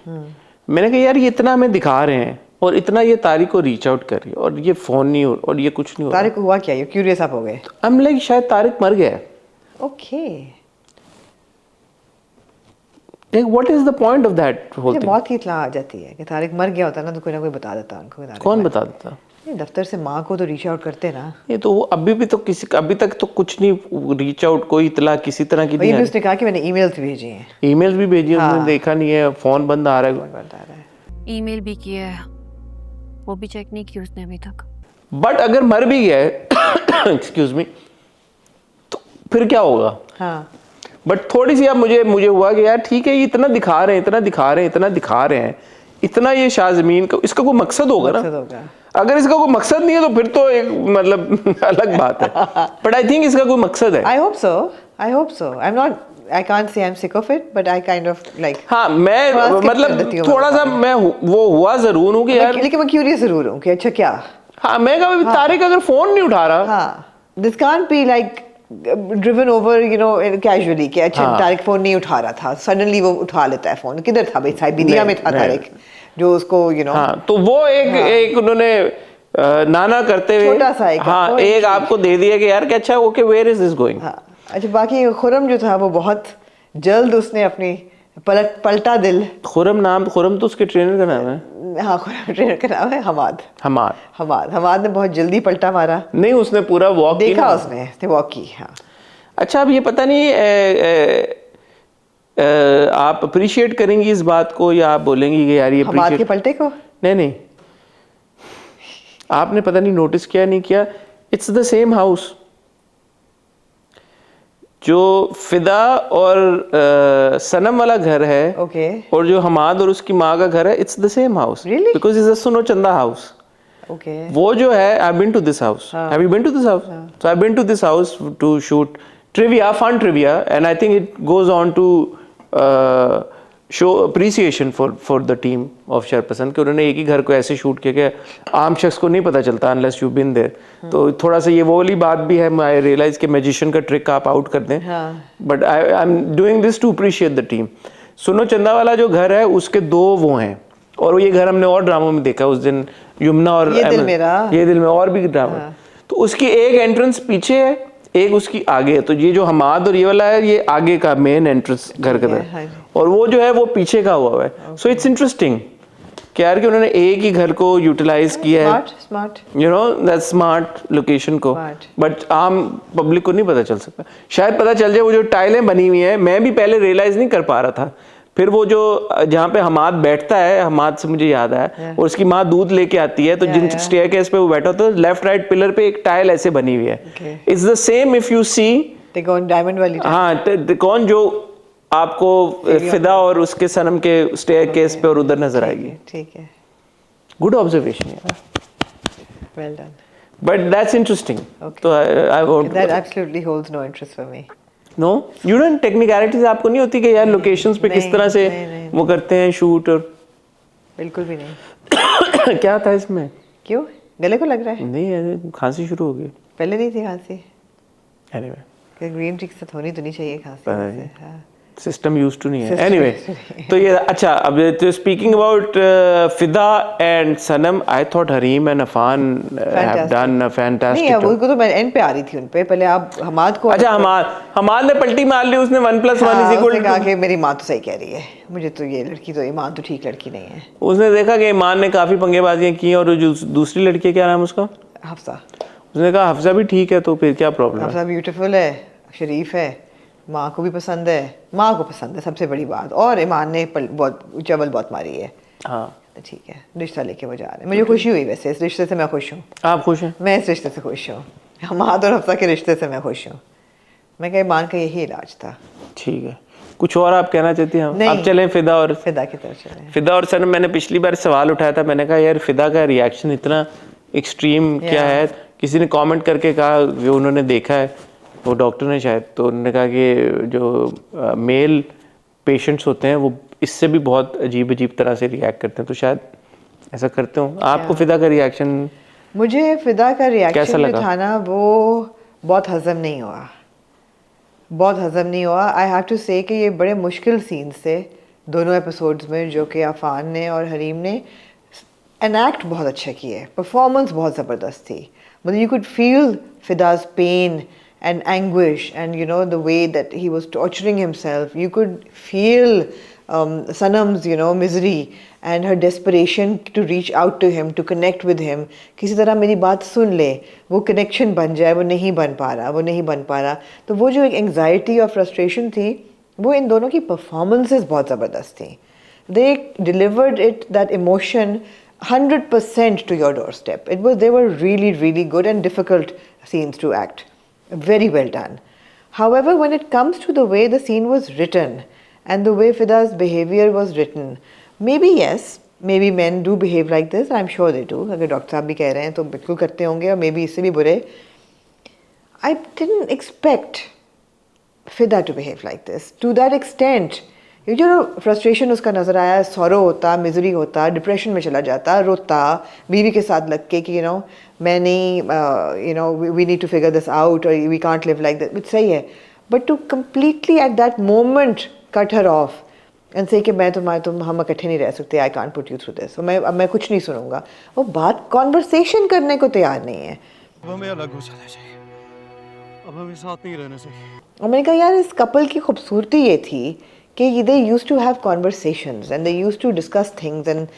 मैंने कहा यार ये इतना हमें दिखा रहे हैं और इतना ये तारिक को रीच आउट कर रही है और ये फ़ोन नहीं हो और ये कुछ नहीं हो रहा, तारिक को हुआ क्या, ये क्यूरियस आप हो गए? आई एम लाइक शायद तारिक मर गया है। Okay, Like, what is the point of that whole मुझे thing? बहुत ही इत्तला आ जाती है कि तारिक मर गया होता ना, तो कोई ना कोई बता देता उनको कि तारिक कौन मर बता देता? गया। ये दफ्तर से माँ को तो रीच आउट करते ना। ये तो वो अभी भी तो किसी, अभी तक तो कुछ नहीं रीच आउट, कोई इतला किसी तरह की वही नहीं भी आई। उसने कहा कि मैंने ईमेल्स भेजी हैं। ईमेल्स भी भेजी, हाँ। उसने देखा नहीं है, फोन बंद आ रहा है। बता रहा है। ईमेल भी किया है, वो भी चेक नहीं की उसने अभी तक। बट अगर मर भी गया है एक्सक्यूज मी, तो फिर क्या होगा? हाँ, बट थोड़ी सी अब मुझे हुआ कि यार ठीक है, ये इतना दिखा रहे हैं, इतना दिखा रहे हैं, इतना दिखा रहे हैं, इतना ये शाज़मीन का, इसका कोई मकसद होगा मकसद ना। होगा। अगर इसका कोई मकसद नहीं है तो फिर तो एक मतलब अलग बात है, बट आई थिंक इसका कोई मकसद है। I hope so. I hope so. I'm not. I can't say I'm sick of it, but I kind of like. हाँ, मैं थोड़ा skip कर मतलब देती हूँ थोड़ा मैं सा मैं वो हुआ जरूर हूँ कि यार, लेकिन मैं क्यूरियस जरूर हूँ कि अच्छा क्या। हाँ, मैं कभी तारिक अगर फोन नहीं उठा रहा, हाँ, this can't be like driven over, you know, casually कि अच्छा हाँ। तारिक फोन नहीं उठा रहा था, suddenly वो उठा लेता है फोन। किधर था भाई, साइबेरिया में था नहीं। तारिक, जो उसको you know। हाँ, तो वो एक उन्होंने नाना करते हुए, छोटा सा एक हाँ, आपको एक एक आपको दे दिया कि यार कि अच्छा okay, where is this going. हाँ, अच्छा बाकी खुरम जो था वो बहुत जल्द उसने अपनी पलटा दिल। खुरम तो उसके ट्रेनर का नाम है। हाँ, खुरम ट्रेनर का नाम है हमाद। हमाद ने बहुत जल्दी पलटा मारा। नहीं, उसने पूरा वॉक देखा उसने वॉक की। हाँ, अच्छा, अब ये पता नहीं आप अप्रिशिएट करेंगी इस बात को या आप बोलेंगी कि यार ये हमाद के appreciate- पलटे को। नहीं, आपने पता नहीं नोटिस किया नहीं किया, इट्स द सेम हाउस जो फिदा और सनम वाला घर है, ओके, और जो हमाद और उसकी माँ का घर है, it's the same house. Really? Because is a Suno Chanda house. Okay. वो जो है, I been to this house, have you been to this house? So I been to this house to shoot trivia, fun trivia, and I think it goes on to show appreciation for the team of Sharpasand कि उन्होंने एक ही घर को ऐसे shoot किया कि आम शख्स को नहीं पता चलता अनलेस यू बिन देयर। तो थोड़ा सा ये वो वाली बात भी है, आई रियलाइज कि मैजिशियन का ट्रिक आप आउट कर दें, but I am doing this to appreciate the team. सुनो चंदा वाला जो घर है उसके दो वो हैं, और ये घर हमने और ड्रामों में देखा उस दिन, यमुना और ये दिल मेरा। ये दिल में और भी ड्रामा। तो उसकी एक एंट्रेंस पीछे है, एक उसकी आगे है। तो ये जो हमाद और ये वाला है, ये आगे का मेन एंट्रेंस घर का हाँ है, और वो जो है वो पीछे का हुआ है। सो इट्स इंटरेस्टिंग कि यार कि उन्होंने एक ही घर को यूटिलाइज किया है, smart. You know that smart location को, Smart. बट आम पब्लिक को नहीं पता चल सकता। शायद पता चल जाए, वो जो टाइलें बनी हुई हैं, मैं भी पहले रियलाइज नहीं कर पा रहा था। फिर वो जो जहाँ पे हमाद बैठता है, हमाद से मुझे याद आया, और उसकी माँ दूध लेके आती है, तो जिन स्टेयरकेस पे वो बैठा होता है, लेफ्ट राइट पिलर पे एक टाइल ऐसे बनी हुई है। It's the same if you see, diamond वाली। हाँ, कौन जो आपको फिदा और उसके सनम के स्टेयरकेस पे और उधर नजर आएगी। ठीक है, गुड ऑब्जर्वेशन यार, well done. But that's interesting. तो I won't, that absolutely holds no interest for me. No, you don't, technicalities आपको नहीं होती कि यार लोकेशंस पे किस नहीं, तरह से नहीं। वो करते हैं शूट, और बिल्कुल भी नहीं। क्या था इसमें? क्यों, गले को लग रहा है? नहीं, ऐसे खांसी शुरू हो गई। पहले नहीं थी खांसी? एनीवे, ग्रीन टी के साथ होनी तो नहीं चाहिए खांसी पता वैसे। नहीं। हाँ। सिस्टम यूज्ड टू नहीं है। System एनीवे, used to नहीं है। तो ये अच्छा, अब तो speaking about Fida and Sanam, I thought Hareem and Afan have done a नहीं, फैंटास्टिक। अब उनको तो मैं एंड पे आ रही थी उन पे। पहले आप हमाद को। अच्छा, हमाद ने पलटी मार ली, उसने 1+1 हाँ, इज उसने कहा इक्वल। कि मेरी माँ तो सही कह रही है, मुझे तो ये लड़की तो, ईमान तो ठीक लड़की नहीं है। उसने देखा कि ईमान ने काफी पंगेबाजियां की, और जो दूसरी लड़की है, क्या नाम है उसका? हफ्सा। उसने कहा हफ्सा भी ठीक है, तो फिर क्या प्रॉब्लम है? हफ्सा ब्यूटीफुल है, शरीफ है, माँ को भी पसंद है, माँ को पसंद है सबसे बड़ी बात। और ईमान ने बहुत चवल बहुत मारी है। हाँ, तो ठीक है, रिश्ता लेके वो जा रहे हैं। मुझे खुशी हुई वैसे, इस रिश्ते से मैं खुश हूँ। आप खुश हैं? मैं इस रिश्ते से खुश हूँ, हमाद और हफ्सा के रिश्ते से मैं खुश हूँ। मैं कहा ईमान का यही इलाज था। ठीक है, कुछ और आप कहना चाहती हैं? नहीं। अब चलें फिदा और की तरफ चले। फिदा और सनम। मैंने पिछली बार सवाल उठाया था, मैंने कहा यार फिदा का रिएक्शन इतना एक्सट्रीम क्या है? किसी ने कमेंट करके कहा कि उन्होंने देखा है, वो डॉक्टर ने शायद, तो उन्होंने कहा कि जो मेल पेशेंट्स होते हैं वो इससे भी बहुत अजीब अजीब तरह से रिएक्ट करते हैं, तो शायद ऐसा करते हो आपको। फिदा का रिएक्शन, मुझे फिदा का कैसा रिएक्शन जो लगा? था ना वो बहुत हजम नहीं हुआ, बहुत हजम नहीं हुआ। आई हैव टू से कि ये बड़े मुश्किल सीन्स थे दोनों एपिसोड्स में, जो कि अफान ने और हरीम ने एनैक्ट बहुत अच्छा किए, परफॉर्मेंस बहुत ज़बरदस्त थी। मतलब you could feel Fida's pain and anguish, and you know the way that he was torturing himself. You could feel Sanam's misery and her desperation to reach out to him, to connect with him. किसी तरह मेरी बात सुन ले, वो connection बन जाए, वो नहीं बन पा रहा। तो वो जो एक anxiety और frustration थी, वो इन दोनों की performances बहुत ज़बरदस्त थी। They delivered it, that emotion, 100% to your doorstep. They were really, really good and difficult scenes to act. Very well done. However, when it comes to the way the scene was written and the way Fida's behavior was written, maybe yes, maybe men do behave like this. I'm sure they do. अगर doctor साहब भी कह रहे हैं तो बिल्कुल करते होंगे, और maybe इससे भी बुरे. I didn't expect Fida to behave like this to that extent. ये जो फ्रस्ट्रेशन उसका नज़र आया, सॉरो होता, मिजरी होता, डिप्रेशन में चला जाता, रोता बीवी के साथ लग के कि मैं नहीं, we need to figure this out, और we can't live like that, सही है, but to completely at that moment cut her off and say कि हम इकट्ठे नहीं रह सकते, I can't put you through this, मैं कुछ नहीं सुनूंगा, वो बात कॉन्वर्सेशन करने को तैयार नहीं है। अब हमें अलग हो जाना चाहिए, अब हमें साथ नहीं रहना चाहिए। और मैंने कहा यार इस कपल की खूबसूरती ये थी कि they used to have conversations and they used to discuss things, and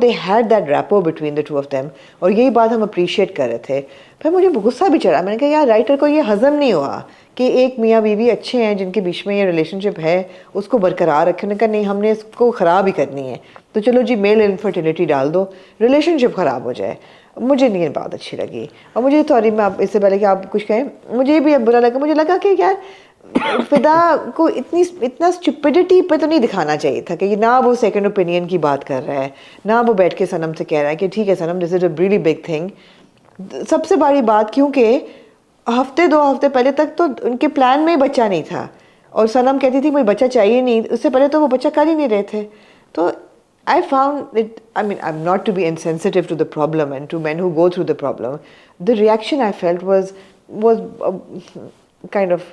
they had that rapport between the two of them, और यही बात हम appreciate कर रहे थे। फिर मुझे गुस्सा भी चढ़ा, मैंने कहा यार राइटर को ये हज़म नहीं हुआ कि एक मियाँ बीवी अच्छे हैं जिनके बीच में ये रिलेशनशिप है, उसको बरकरार रखें। उन्होंने कहा नहीं, हमने इसको ख़राब ही करनी है, तो चलो जी मेल इनफर्टिलिटी डाल दो, रिलेशनशिप ख़राब हो जाए। मुझे नहीं बात अच्छी लगी, और मुझे सॉरी मैं आप इससे पहले कि आप कुछ कहें, मुझे भी बुरा लगा। मुझे लगा कि यार फिदा को इतना स्टुपिडिटी पे तो नहीं दिखाना चाहिए था कि ना वो सेकंड ओपिनियन की बात कर रहा है, ना वो बैठ के सनम से कह रहा है कि ठीक है Sanam, this is a really big thing. सबसे बड़ी बात, क्योंकि हफ्ते 2 हफ्ते पहले तक तो उनके प्लान में ही बच्चा नहीं था, और सनम कहती थी मुझे बच्चा चाहिए नहीं, उससे पहले तो वो बच्चा कर ही नहीं रहे थे। तो I found it, I mean I am not to be insensitive to the problem and to man who go through the problem, the reaction I felt was kind of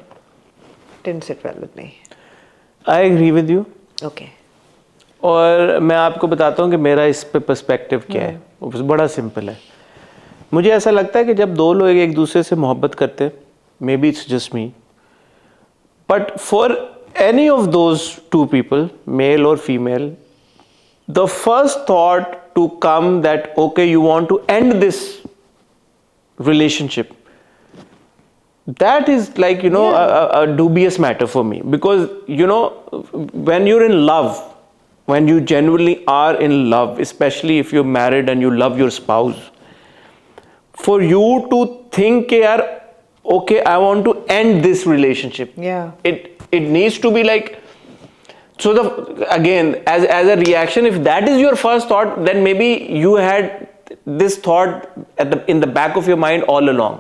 didn't sit well with me. I agree with you. Okay. और मैं आपको बताता हूँ कि मेरा इस पे perspective क्या है, वो बड़ा सिंपल है। मुझे ऐसा लगता है कि जब दो लोग एक दूसरे से मोहब्बत करते, may be it's just me, but for any of those two people, male और female, the first thought to come that okay you want to end this relationship, that is like a dubious matter for me, because when you're in love, when you genuinely are in love, especially if you're married and you love your spouse, for you to think yaar okay I want to end this relationship, it needs to be like, so again as a reaction, if that is your first thought, then maybe you had this thought in the back of your mind all along.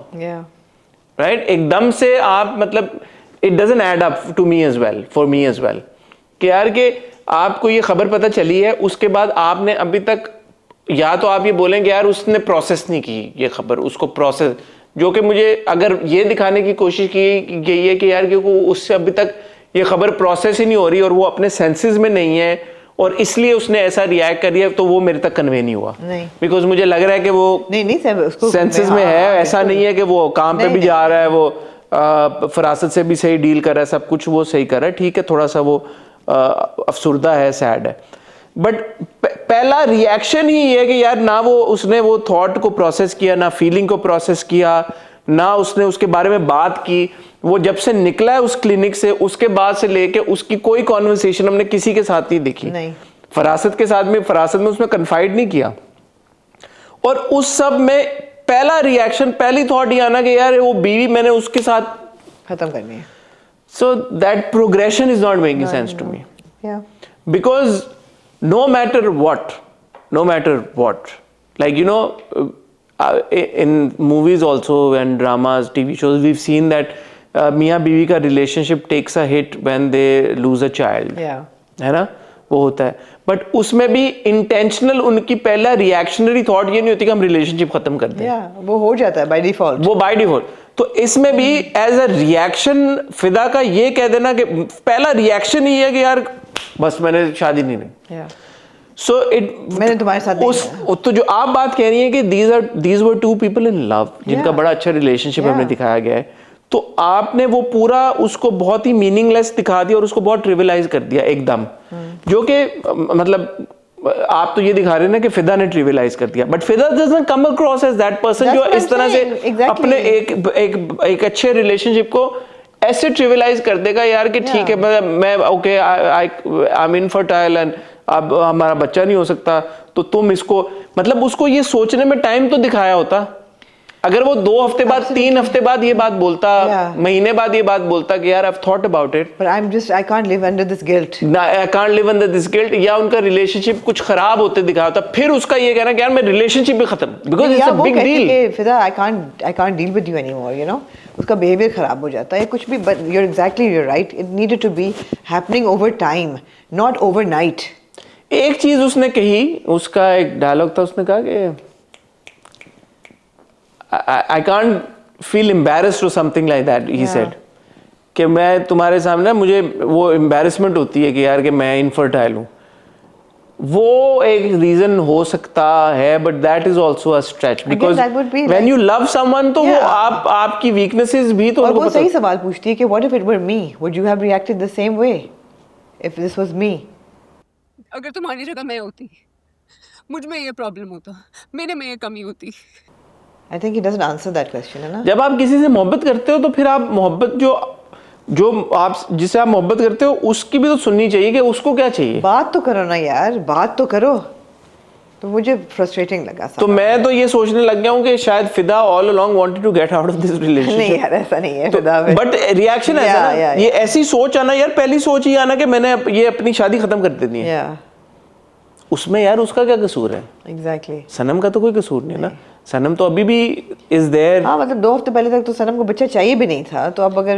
Right एकदम से आप मतलब it doesn't add up to me as well, for me as well, कि यार कि आपको ये खबर पता चली है, उसके बाद आपने अभी तक, या तो आप ये बोलेंगे यार उसने प्रोसेस नहीं की ये खबर, उसको प्रोसेस, जो कि मुझे अगर ये दिखाने की कोशिश की गई है कि यार क्योंकि उससे अभी तक ये खबर प्रोसेस ही नहीं हो रही और वो अपने सेंसेस में नहीं है और इसलिए उसने ऐसा रिएक्ट कर दिया, तो वो मेरे तक कन्वे नहीं हुआ, बिकॉज मुझे लग रहा है कि वो नहीं सेंसेस में है, ऐसा नहीं है कि वो काम पे भी जा रहा है, वो फरासत से भी सही डील कर रहा है, सब कुछ वो सही कर रहा है, ठीक है थोड़ा सा वो अफसुर्दा है, सैड है, बट पहला रिएक्शन ही है कि यार ना वो उसने वो थॉट को प्रोसेस किया, ना फीलिंग को प्रोसेस किया, ना उसने उसके बारे में बात की। वो जब से निकला है उस क्लिनिक से, उसके बाद से लेके उसकी कोई कॉन्वर्सेशन हमने किसी के साथ नहीं देखी, फरासत के साथ में, फरासत में उसने कन्फाइड नहीं किया, और उस सब में पहला रिएक्शन, पहली थॉट ये आना कि यार वो बीवी मैंने उसके साथ खत्म करनी है। So that progression is not making sense to me, because no matter what, like in movies also and dramas, TV shows, we've seen that मियाँ बीवी का relationship takes a hit when they lose a child, Yeah. है ना, वो होता है। But उसमें भी इंटेंशनल उनकी पहला रिएक्शनरी थॉट ये नहीं होती कि हम रिलेशनशिप खत्म कर दें, Yeah, वो हो जाता है बाय डिफॉल्ट। वो बाय डिफॉल्ट। तो इसमें भी एज अ रिएक्शन फिदा का ये कह देना कि पहला रिएक्शन ही है कि यार बस मैंने शादी नहीं की। Yeah. सो इट मैंने तुम्हारे साथ नहीं किया। तो जो आप बात कह रही हैं कि these were two people in love, जिनका Yeah. बड़ा अच्छा रिलेशनशिप Yeah. हमें दिखाया गया है, तो आपने वो पूरा उसको बहुत ही मीनिंगलेस दिखा दिया और उसको बहुत ट्रिविलाइज कर दिया एकदम, जो कि मतलब आप तो ये दिखा रहे हैं ना कि फिदा ने ट्रिविलाइज कर दिया, but Fida doesn't come across as that person That's जो what I'm इस तरह से saying. Exactly. अपने एक अच्छे रिलेशनशिप को ऐसे ट्रिविलाइज कर देगा यार कि ठीक है मैं okay I am infertile and अब हमारा बच्चा नहीं हो सकता, तो तुम इसको मतलब उसको ये सोचने में टाइम तो दिखाया होता। अगर वो 2 हफ्ते बाद 3 हफ्ते बाद ये बात बोलता, महीने बाद ये बात बोलता कि यार I have thought about it, But I can't live under this guilt. I can't live under this guilt, या उनका रिलेशनशिप कुछ खराब होते दिखाया होता, फिर उसका ये कहना कि यार मैं रिलेशनशिप भी खत्म, बिकॉज इट्स अ वो बिग कहती डील। कि फिदा I can't deal with you anymore, you know. उसका बिहेवियर खराब हो जाता है कुछ भी, but you're right. It needed to be happening over time, not overnight. एक चीज उसने कही, उसका एक डायलॉग था, उसने कहा कि I can't feel embarrassed or something like that, he said, कि मैं तुम्हारे सामने मुझे वो embarrassment होती है कि यार कि मैं infertile हूँ। वो एक रीजन हो सकता है, but that is also a stretch, because that would be when like- you love someone तो वो Yeah. आपकी वीकनेसेस भी तो और उनको वो पता सही सवाल पूछती है कि what if it were me? Would you have reacted the same way if this was me? अगर तुम्हारी जगह मैं होती, मुझ में ये प्रॉब्लम होता, मेरे में ये कमी होती। I think he doesn't answer that question, है ना? जब आप किसी से मोहब्बत करते हो तो फिर आप मोहब्बत जो आप जिससे आप मोहब्बत करते हो उसकी भी तो सुननी चाहिए कि उसको क्या चाहिए। बात तो करो ना यार, बात तो करो। तो मुझे फ्रस्ट्रेटिंग लगा तो सारा। मैं तो ये सोचने लग गया हूँ कि शायद Fida all along wanted to get out of this नहीं रिलेशनशिप। यार, ऐसा नहीं है फिदा में। बट रिएक्शन ऐसा Yeah, ना, yeah, ये ऐसी सोच आना यार, पहली सोच ही आना कि मैंने ये अपनी शादी खत्म कर देनी है, Yeah, उसमें यार उसका क्या कसूर है? exactly. सनम का तो कोई कसूर नहीं है ना, सनम तो अभी भी इज देयर। हाँ मतलब 2 हफ्ते पहले तक तो सनम को बच्चा चाहिए भी नहीं था, तो अब अगर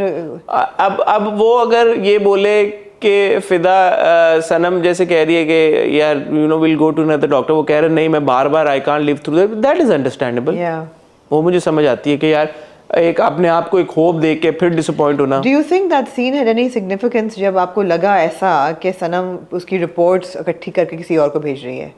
अब वो अगर ये बोले कि फिदा सनम जैसे कह रही है कि यार you know will go to another doctor, वो कह रहे नहीं मैं बार बार I can't live through that is understandable. Yeah. वो मुझे समझ आती है कि यार एक अपने आप को एक होप देख के फिर डिसअपॉइंट होना। Do you think that scene had any significance जब आपको लगा ऐसा कि सनम उसकी रिपोर्ट्स इकट्ठी करके किसी और को भेज रही है?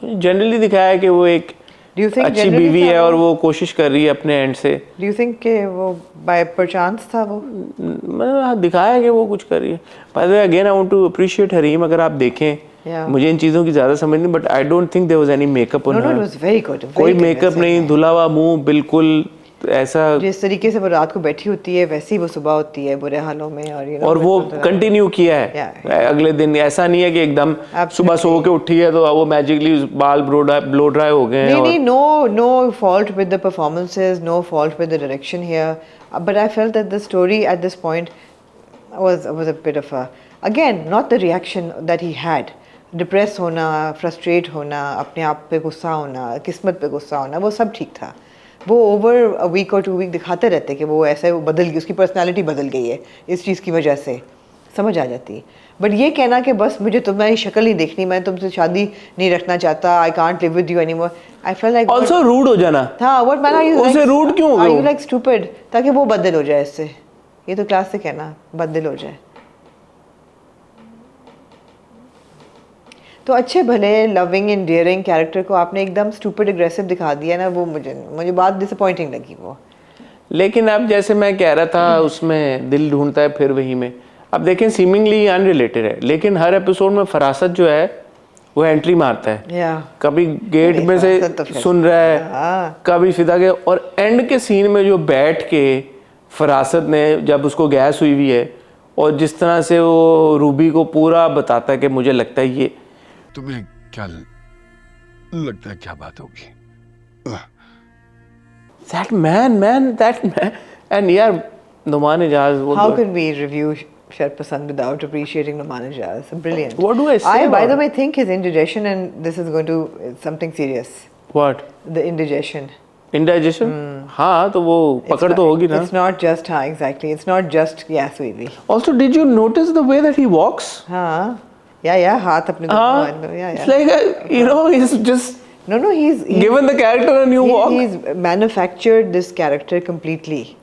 जनरली दिखाया है कि वो एक Do you think अच्छी generally बीवी था है वो? और वो कोशिश कर रही है अपने एंड से। Do you think कि वो बाय परचांस था वो? मतलब दिखाया है कि वो कुछ कर रही है। By the way again I want to appreciate Hareem, अगर आप देखें Yeah. मुझे इन चीज़ों की ज़्यादा समझ नहीं, but I don't think there was any makeup on No, हर। it was very good. कोई very मेकअप convincing. नहीं, धुला हुआ मुंह, बिल्कुल ऐसा। जिस तरीके से वो रात को बैठी होती है वैसे ही वो सुबह होती है बुरे हालों में, और you know, और वो बिल्कुल कंटिन्यू किया है Yeah. अगले दिन। ऐसा नहीं है कि एकदम Absolutely. सुबह सो के उठी है तो वो मैजिकली बाल ब्लो ड्राई हो गए हैं। नहीं और नहीं, no fault with the performances, no fault with the direction here, but I felt that the story at this point was a bit of a, again, not the reaction that he had. Depress होना, frustrate होना, अपने आप पे गुस्सा होना, किस्मत पे गुस्सा होना, वो सब ठीक था। वो ओवर अ वीक और 2 वीक दिखाते रहते कि वो ऐसे वो बदल गई, उसकी पर्सनालिटी बदल गई है इस चीज़ की वजह से, समझ आ जाती। बट ये कहना कि बस मुझे तुम्हारी शक्ल नहीं देखनी, मैं तुमसे शादी नहीं रखना चाहता, I can't live with you anymore, I feel like also rude हो जाना। हाँ, व्हाट मैन आर यू उसे rude क्यों हो गए आर यू वो? लाइक स्टूपिड, ताकि वो बदल हो जाए इससे। ये तो क्लासिक है ना, बदल हो जाए। तो अच्छे भले लविंग एंडियरिंग कैरेक्टर को आपने एकदम स्टूपिड एग्रेसिव दिखा दिया ना, वो मुझे बात डिसअपॉइंटिंग लगी वो। लेकिन अब जैसे मैं कह रहा था उसमें दिल ढूंढता है फिर वही में, अब देखें सीमिंगली अनरिलेटेड है, लेकिन हर एपिसोड में फरासत जो है वो एंट्री मारता है। या कभी गेट नहीं, में से फरासत तो फिर- सुन रहा है, हाँ। कभी फिदा के, और एंड के सीन में जो बैठ के फरासत ने जब उसको गैस हुई हुई है और जिस तरह से वो रूबी को पूरा बताता है कि मुझे लगता है ये तुम्हें क्या लगता है क्या बात होगी? that man and यार नुमान इजाज वो How can we review Sharpasand without appreciating Numan Ijaz? Brilliant. What do I say I, by about the way, think his indigestion, and this is going to something serious. what The indigestion. Indigestion हाँ तो वो पकड़ तो होगी ना. It's not just हाँ exactly. It's not just yeah sweetie. Also, did you notice the way that he walks? हाँ yeah हाथ अपने दोनों हाँ, मान लो yeah it's like he's just no he's given the character a new walk. He's manufactured this character completely,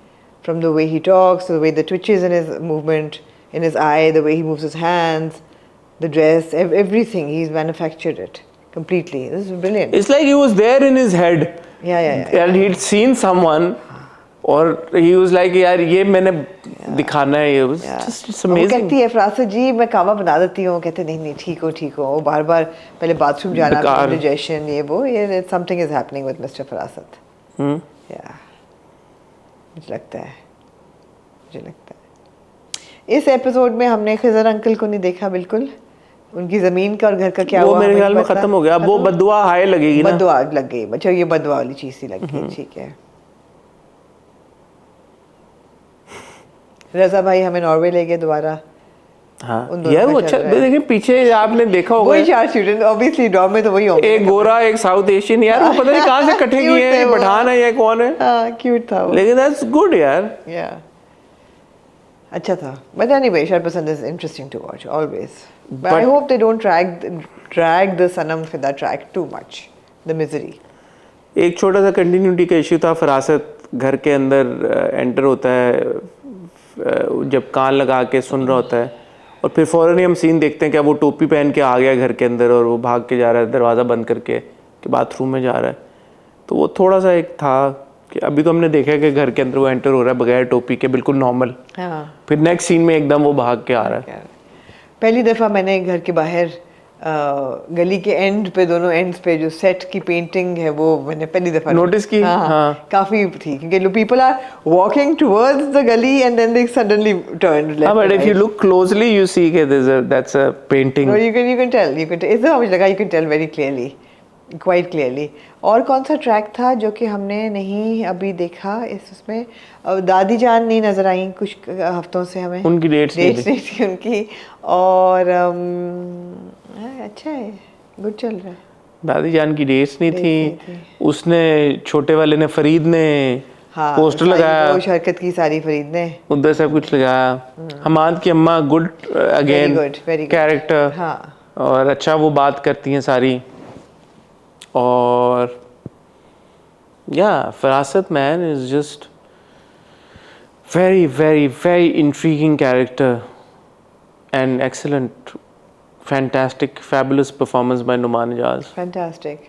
from the way he talks, to the way the twitches in his movement, in his eye, the way he moves his hands, the dress, everything. He's manufactured it completely. This is brilliant. It's like he was there in his head. Yeah. And he'd seen someone, और he was like यार ये मैंने दिखाना है. It was just it's वो amazing. कहती है फरासत जी मैं कावा बना देती हूँ. कहते नहीं ठीक हो. वो बार पहले बाथरूम जाना, बेकार. indigestion ये वो ये something is happening with Mr. फरासत. Yeah. मुझे लगता है. इस एपिसोड में हमने खिजर अंकल को नहीं देखा बिल्कुल. उनकी जमीन का और घर का क्या वो हुआ मेरे हमें ख्याल में पता. खत्म हो गया. अब वो बददुआ हाय लगेगी ना. बददुआ लग गई. अच्छा ये बददुआ वाली चीज ही लग गई. ठीक है. रजा भाई हमें नॉर्वे ले गए दोबारा. हाँ उन दोनों यार का वो चल अच्छा रहा है. देखिए पीछे आपने देखा होगा वही चार स्टूडेंट ऑब्वियसली ड्रॉ में तो वही होंगे. एक गोरा एक साउथ एशियन यार वो पता नहीं कहाँ से इकट्ठे Cute किए थे हैं. वो. पठान है या कौन है. हाँ क्यूट था वो. लेकिन दैट्स गुड यार. Yeah. अच्छा था. But anyway, Sharpasand is interesting to watch always. But I But- hope they don't drag the Sanam Fida track too much. The misery. एक छोटा सा कंटिन्यूटी का इश्यू था. फरासत घर के अंदर एंटर होता है जब कान लगा के सुन रहा होता है और फिर फ़ौरन ही हम सीन देखते हैं कि वो टोपी पहन के आ गया घर के अंदर और वो भाग के जा रहा है दरवाज़ा बंद करके कि बाथरूम में जा रहा है. तो वो थोड़ा सा एक था कि अभी तो हमने देखा है कि घर के अंदर वो एंटर हो रहा है बगैर टोपी के बिल्कुल नॉर्मल. हाँ. फिर नेक्स्ट सीन में एकदम वो भाग के आ रहा है. पहली दफ़ा मैंने घर के बाहर गली के एंड पे दोनों एंड्स पे जो सेट की पेंटिंग है वो मैंने पहली दफ़ा Notice की? हाँ. काफ़ी थी क्योंकि people are walking towards the गली and then they suddenly turn. हाँ but if you look closely you see के that's a painting. you can tell इससे मुझे लगा you can tell very clearly, quite clearly. और कौन सा ट्रैक था जो कि हमने नहीं अभी देखा उसमें. दादी जान नहीं नजर आई कुछ हफ्तों से हमें. उनकी dates नहीं नहीं थी उनकी. और अच्छा है गुड चल रहा है. दादी जान की डेट्स नहीं नहीं थी. थी. उसने छोटे वाले ने फरीद ने हाँ पोस्टर सारी लगाया वो हरकत की सारी फरीद ने. उधर सब कुछ लगाया. हमाद की अम्मा good again very good. Character. हाँ. और अच्छा वो बात करती हैं सारी. और या Farasat man is just very very intriguing character and excellent fantastic fabulous performance by Numan Ijaz. Fantastic.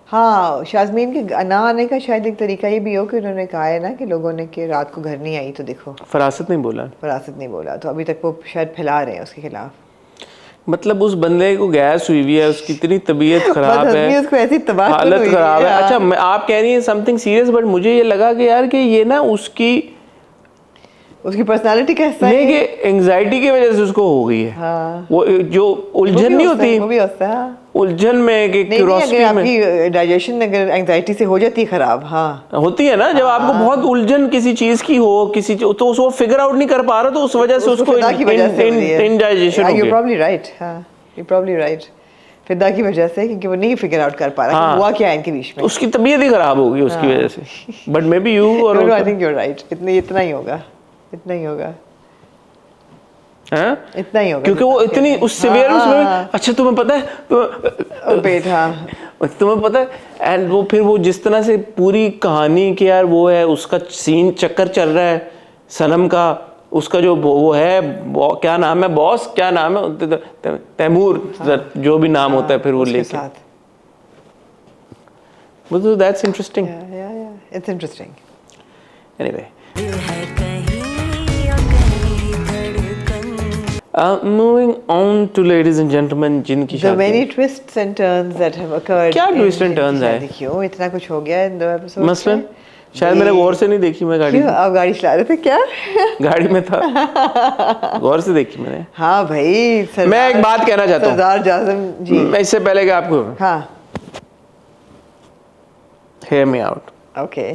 हाँ शाज़मीन के ना आने का शायद एक तरीका ये भी हो कि उन्होंने कहा है ना कि लोगों ने कि रात को घर नहीं आई तो देखो फरासत नहीं बोला. फरासत नहीं बोला तो अभी तक वो शायद फैला रहे हैं उसके खिलाफ. मतलब उस बंदे को गैस हुई हुई है उसकी इतनी तबीयत खराब बस है. आदमी उसको ऐसी तबाह हालत खराब है. अच्छा आप कह रही हैं समथिंग सीरियस बट मुझे ये लगा कि यार कि ये ना उसकी पर्सनालिटी का हिस्सा नहीं है. कि एंजाइटी की वजह से उसको हो गई है. हाँ. वो जो उलझन नहीं होती वो भी होता है. उलझन में कि नहीं क्यूरोसिटी अगर में आपकी डाइजेशन अगर एंजाइटी से हो जाती है खराब. हाँ होती है ना जब आपको बहुत उलझन किसी चीज की हो किसी तो उसको फिगर आउट नहीं कर पा रहा तो उस वजह से उसको इंडाइजेशन हो यू गया. Probably right. हाँ यू प्रॉब्ली राइट. फिदा की वजह से क्योंकि वो नहीं फिगर आउट कर पा रहा हाँ. कि हुआ क्या है इनके बीच में. उसकी तबीयत ही खराब होगी उसकी वजह से. बट मे बी यू और I think you are right. इतना ही होगा. हैं? इतना ही होगा क्योंकि वो इतनी उस सिवियर उसमें. अच्छा तुम्हें पता है पेट. हाँ तुम्हें पता है एंड वो फिर वो जिस तरह से पूरी कहानी की यार वो है उसका सीन चक्कर चल रहा है सनम का. उसका जो वो है क्या नाम है बॉस क्या नाम है तैमूर जो भी नाम होता है फिर वो लेके साथ. तो that's interesting. It's interesting. Anyway moving on to ladies and gentlemen जिनकी The शादी many twists and turns that have occurred. क्या twists and turns है? क्यों इतना कुछ हो गया इन 2 एपिसोड. मसलन शायद मैंने गौर से नहीं देखी. मैं गाड़ी क्यों आप गाड़ी चला रहे थे क्या? गाड़ी में था गौर से देखी मैंने. हाँ भाई. मैं एक बात कहना चाहता हूँ सरदार जाज़म जी. मैं इससे पहले कि आपको हाँ hear me out. ओके.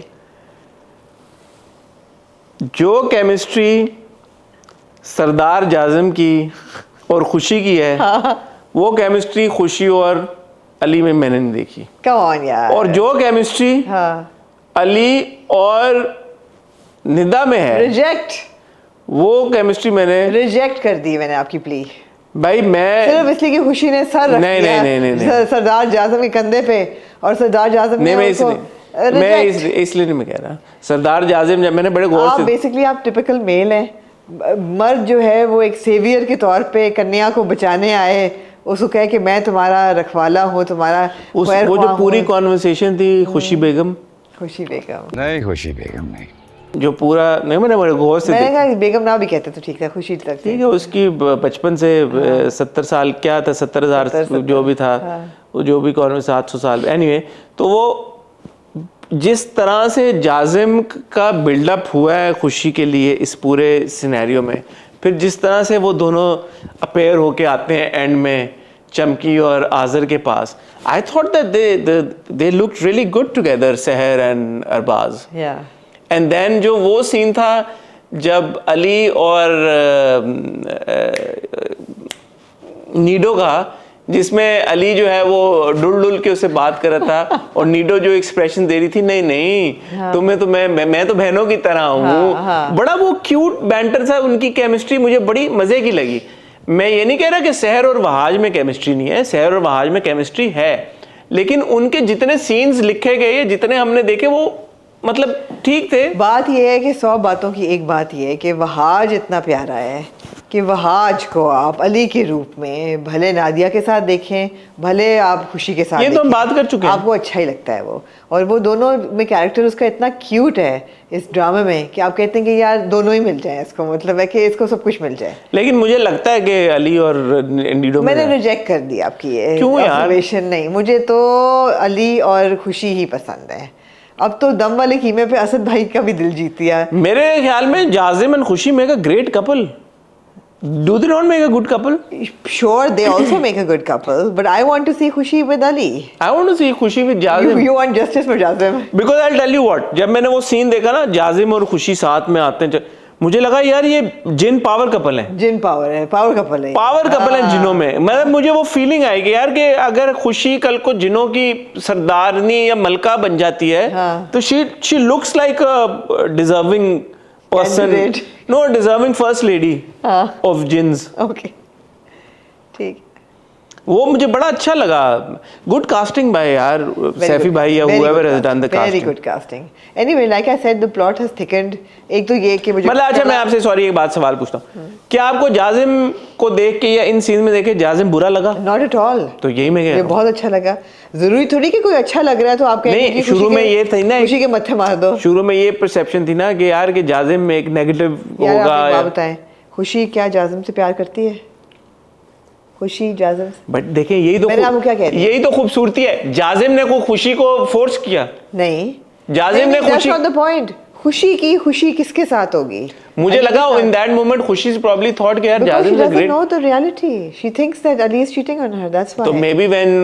जो केमिस्ट्री सरदार जाज़म की और खुशी की है वो केमिस्ट्री खुशी और अली में मैंने नहीं देखी. कम ऑन यार. और जो केमिस्ट्री हाँ अली और निदा में है, रिजेक्ट, वो केमिस्ट्री मैंने रिजेक्ट कर दी मैंने आपकी प्ली, भाई मैं सिर्फ इसलिए कि खुशी ने सर रख नहीं, दिया नहीं, नहीं, नहीं, नहीं। सरदार जाज़िम के कंधे पे, और सरदार जाज़िम नहीं, ने मैं उसको इसलिए नहीं मैं कह रहा। सरदार जाजिम जब मैंने बड़े गौर आप से बेसिकली आप टिपिकल मेल हैं। मर्द जो है वो एक सेवियर के तौर पे कन्या को बचाने आए, उसको कहे कि मैं तुम्हारा रखवाला हूँ, तुम्हारा वो ख्वाह जो पूरी हूँ। कॉन्वर्सेशन थी खुशी बेगम, खुशी बेगम, नहीं खुशी बेगम नहीं, जो पूरा नहीं मैंने बड़े गौर से मैंने देखी। कहा बेगम ना भी कहते तो ठीक था, खुशी तक ठीक है, उसकी बचपन से 70 साल क्या था, 70,000 जो भी था, वो जो भी कॉन्वर्सेशन 700 साल एनीवे। तो वो जिस तरह से जाजिम का बिल्डअप हुआ है खुशी के लिए इस पूरे सिनेरियो में, फिर जिस तरह से वो दोनों अपेयर होके आते हैं एंड में चमकी और आज़र के पास, I thought that they looked really good together, Sehar and Arbaz. Yeah and then जो वो सीन था जब अली और नीडो का, जिसमें अली जो है वो डुल डुल के उससे बात कर रहा था और नीडो जो एक्सप्रेशन दे रही थी, नहीं नहीं तुम्हें तो मैं तो बहनों की तरह हूँ, बड़ा वो क्यूट बैंटर था उनकी केमिस्ट्री, मुझे बड़ी मजे की लगी। मैं ये नहीं कह रहा कि सहर और वहाज में केमिस्ट्री नहीं है, सहर और वहाज में केमिस्ट्री है, लेकिन उनके जितने सीन्स लिखे गए, जितने हमने देखे, वो मतलब ठीक थे। बात यह है कि 100 बातों की एक बात यह है कि वहाज इतना प्यारा है कि वहाज को आप अली के रूप में भले नादिया के साथ देखें, भले आप खुशी के साथ ये तो हम देखें, बात कर चुके हैं, आपको अच्छा ही लगता है वो। और वो दोनों में कैरेक्टर उसका इतना क्यूट है इस ड्रामे में कि आप कहते हैं कि यार दोनों ही मिल जाए, इसको मतलब है कि इसको सब कुछ मिल जाए। लेकिन मुझे लगता है कि अली और नीडो में मैंने रिजेक्ट कर दी आपकी ये क्यों यार? ऑब्जर्वेशन। नहीं, मुझे तो अली और खुशी ही पसंद है। अब तो दम वाले कीमे पे असद भाई का भी दिल जीत लिया। मेरे ख्याल में जाजिम एंड खुशी make a great couple. Do they not make a good couple? Sure, they also make a good couple, but I want to see Khushi with Ali. I want to see खुशी with जाजिम। You want justice for Jazim? Because I'll tell you what, जब मैंने वो scene देखा ना जाजिम और खुशी साथ में आते हैं, मुझे लगा यार ये जिन पावर कपल है, जिन पावर है, पावर कपल है, पावर कपल है जिनों में। मतलब मुझे वो फीलिंग आई कि यार कि अगर खुशी कल को जिनों की सरदारनी या मलका बन जाती है, तो she looks like a deserving person, no, deserving first lady of jinns. Okay, ठीक। वो मुझे बड़ा अच्छा लगा। गुड कास्टिंग भाई यार, सैफी भाई या whoever has done the casting. Very good casting. Anyway, like I said, the plot has thickened. एक तो ये कि मुझे मतलब अच्छा, मैं आपसे सॉरी एक बात सवाल पूछता हूँ, क्या आपको जाजिम को देख के या इन सीन में देख के जाजिम बुरा लगा? Not at all. तो यही मैं कह रहा ये हूँ। बहुत अच्छा लगा। जरूरी थोड़ी कि कोई अच्छा लग रहा है तो आप कहेंगे नहीं, कि शुरू में ये थी ना, खुशी के मत्थे मार दो। शुरू में ये परसेप्शन थी ना कि यार कि जाजिम एक नेगेटिव यार होगा। आप एक बात बताएं, खुशी क्या जाजिम से प्यार करती है? खुशी जाजिम से? बट देखें यही तो मैंने आपको क्या कह दिया? यही तो खूबसूरती है। जाजिम ने को खुशी को फोर्स किया, नहीं, जाजिम ने खुशी, that's not the point. खुशी किसके साथ होगी? मुझे लगा इन दैट मोमेंट खुशी probably thought कि यार Because she जाजिम is doesn't great. know the reality. She thinks that Ali is cheating on her. That's why. तो मे बी व्हेन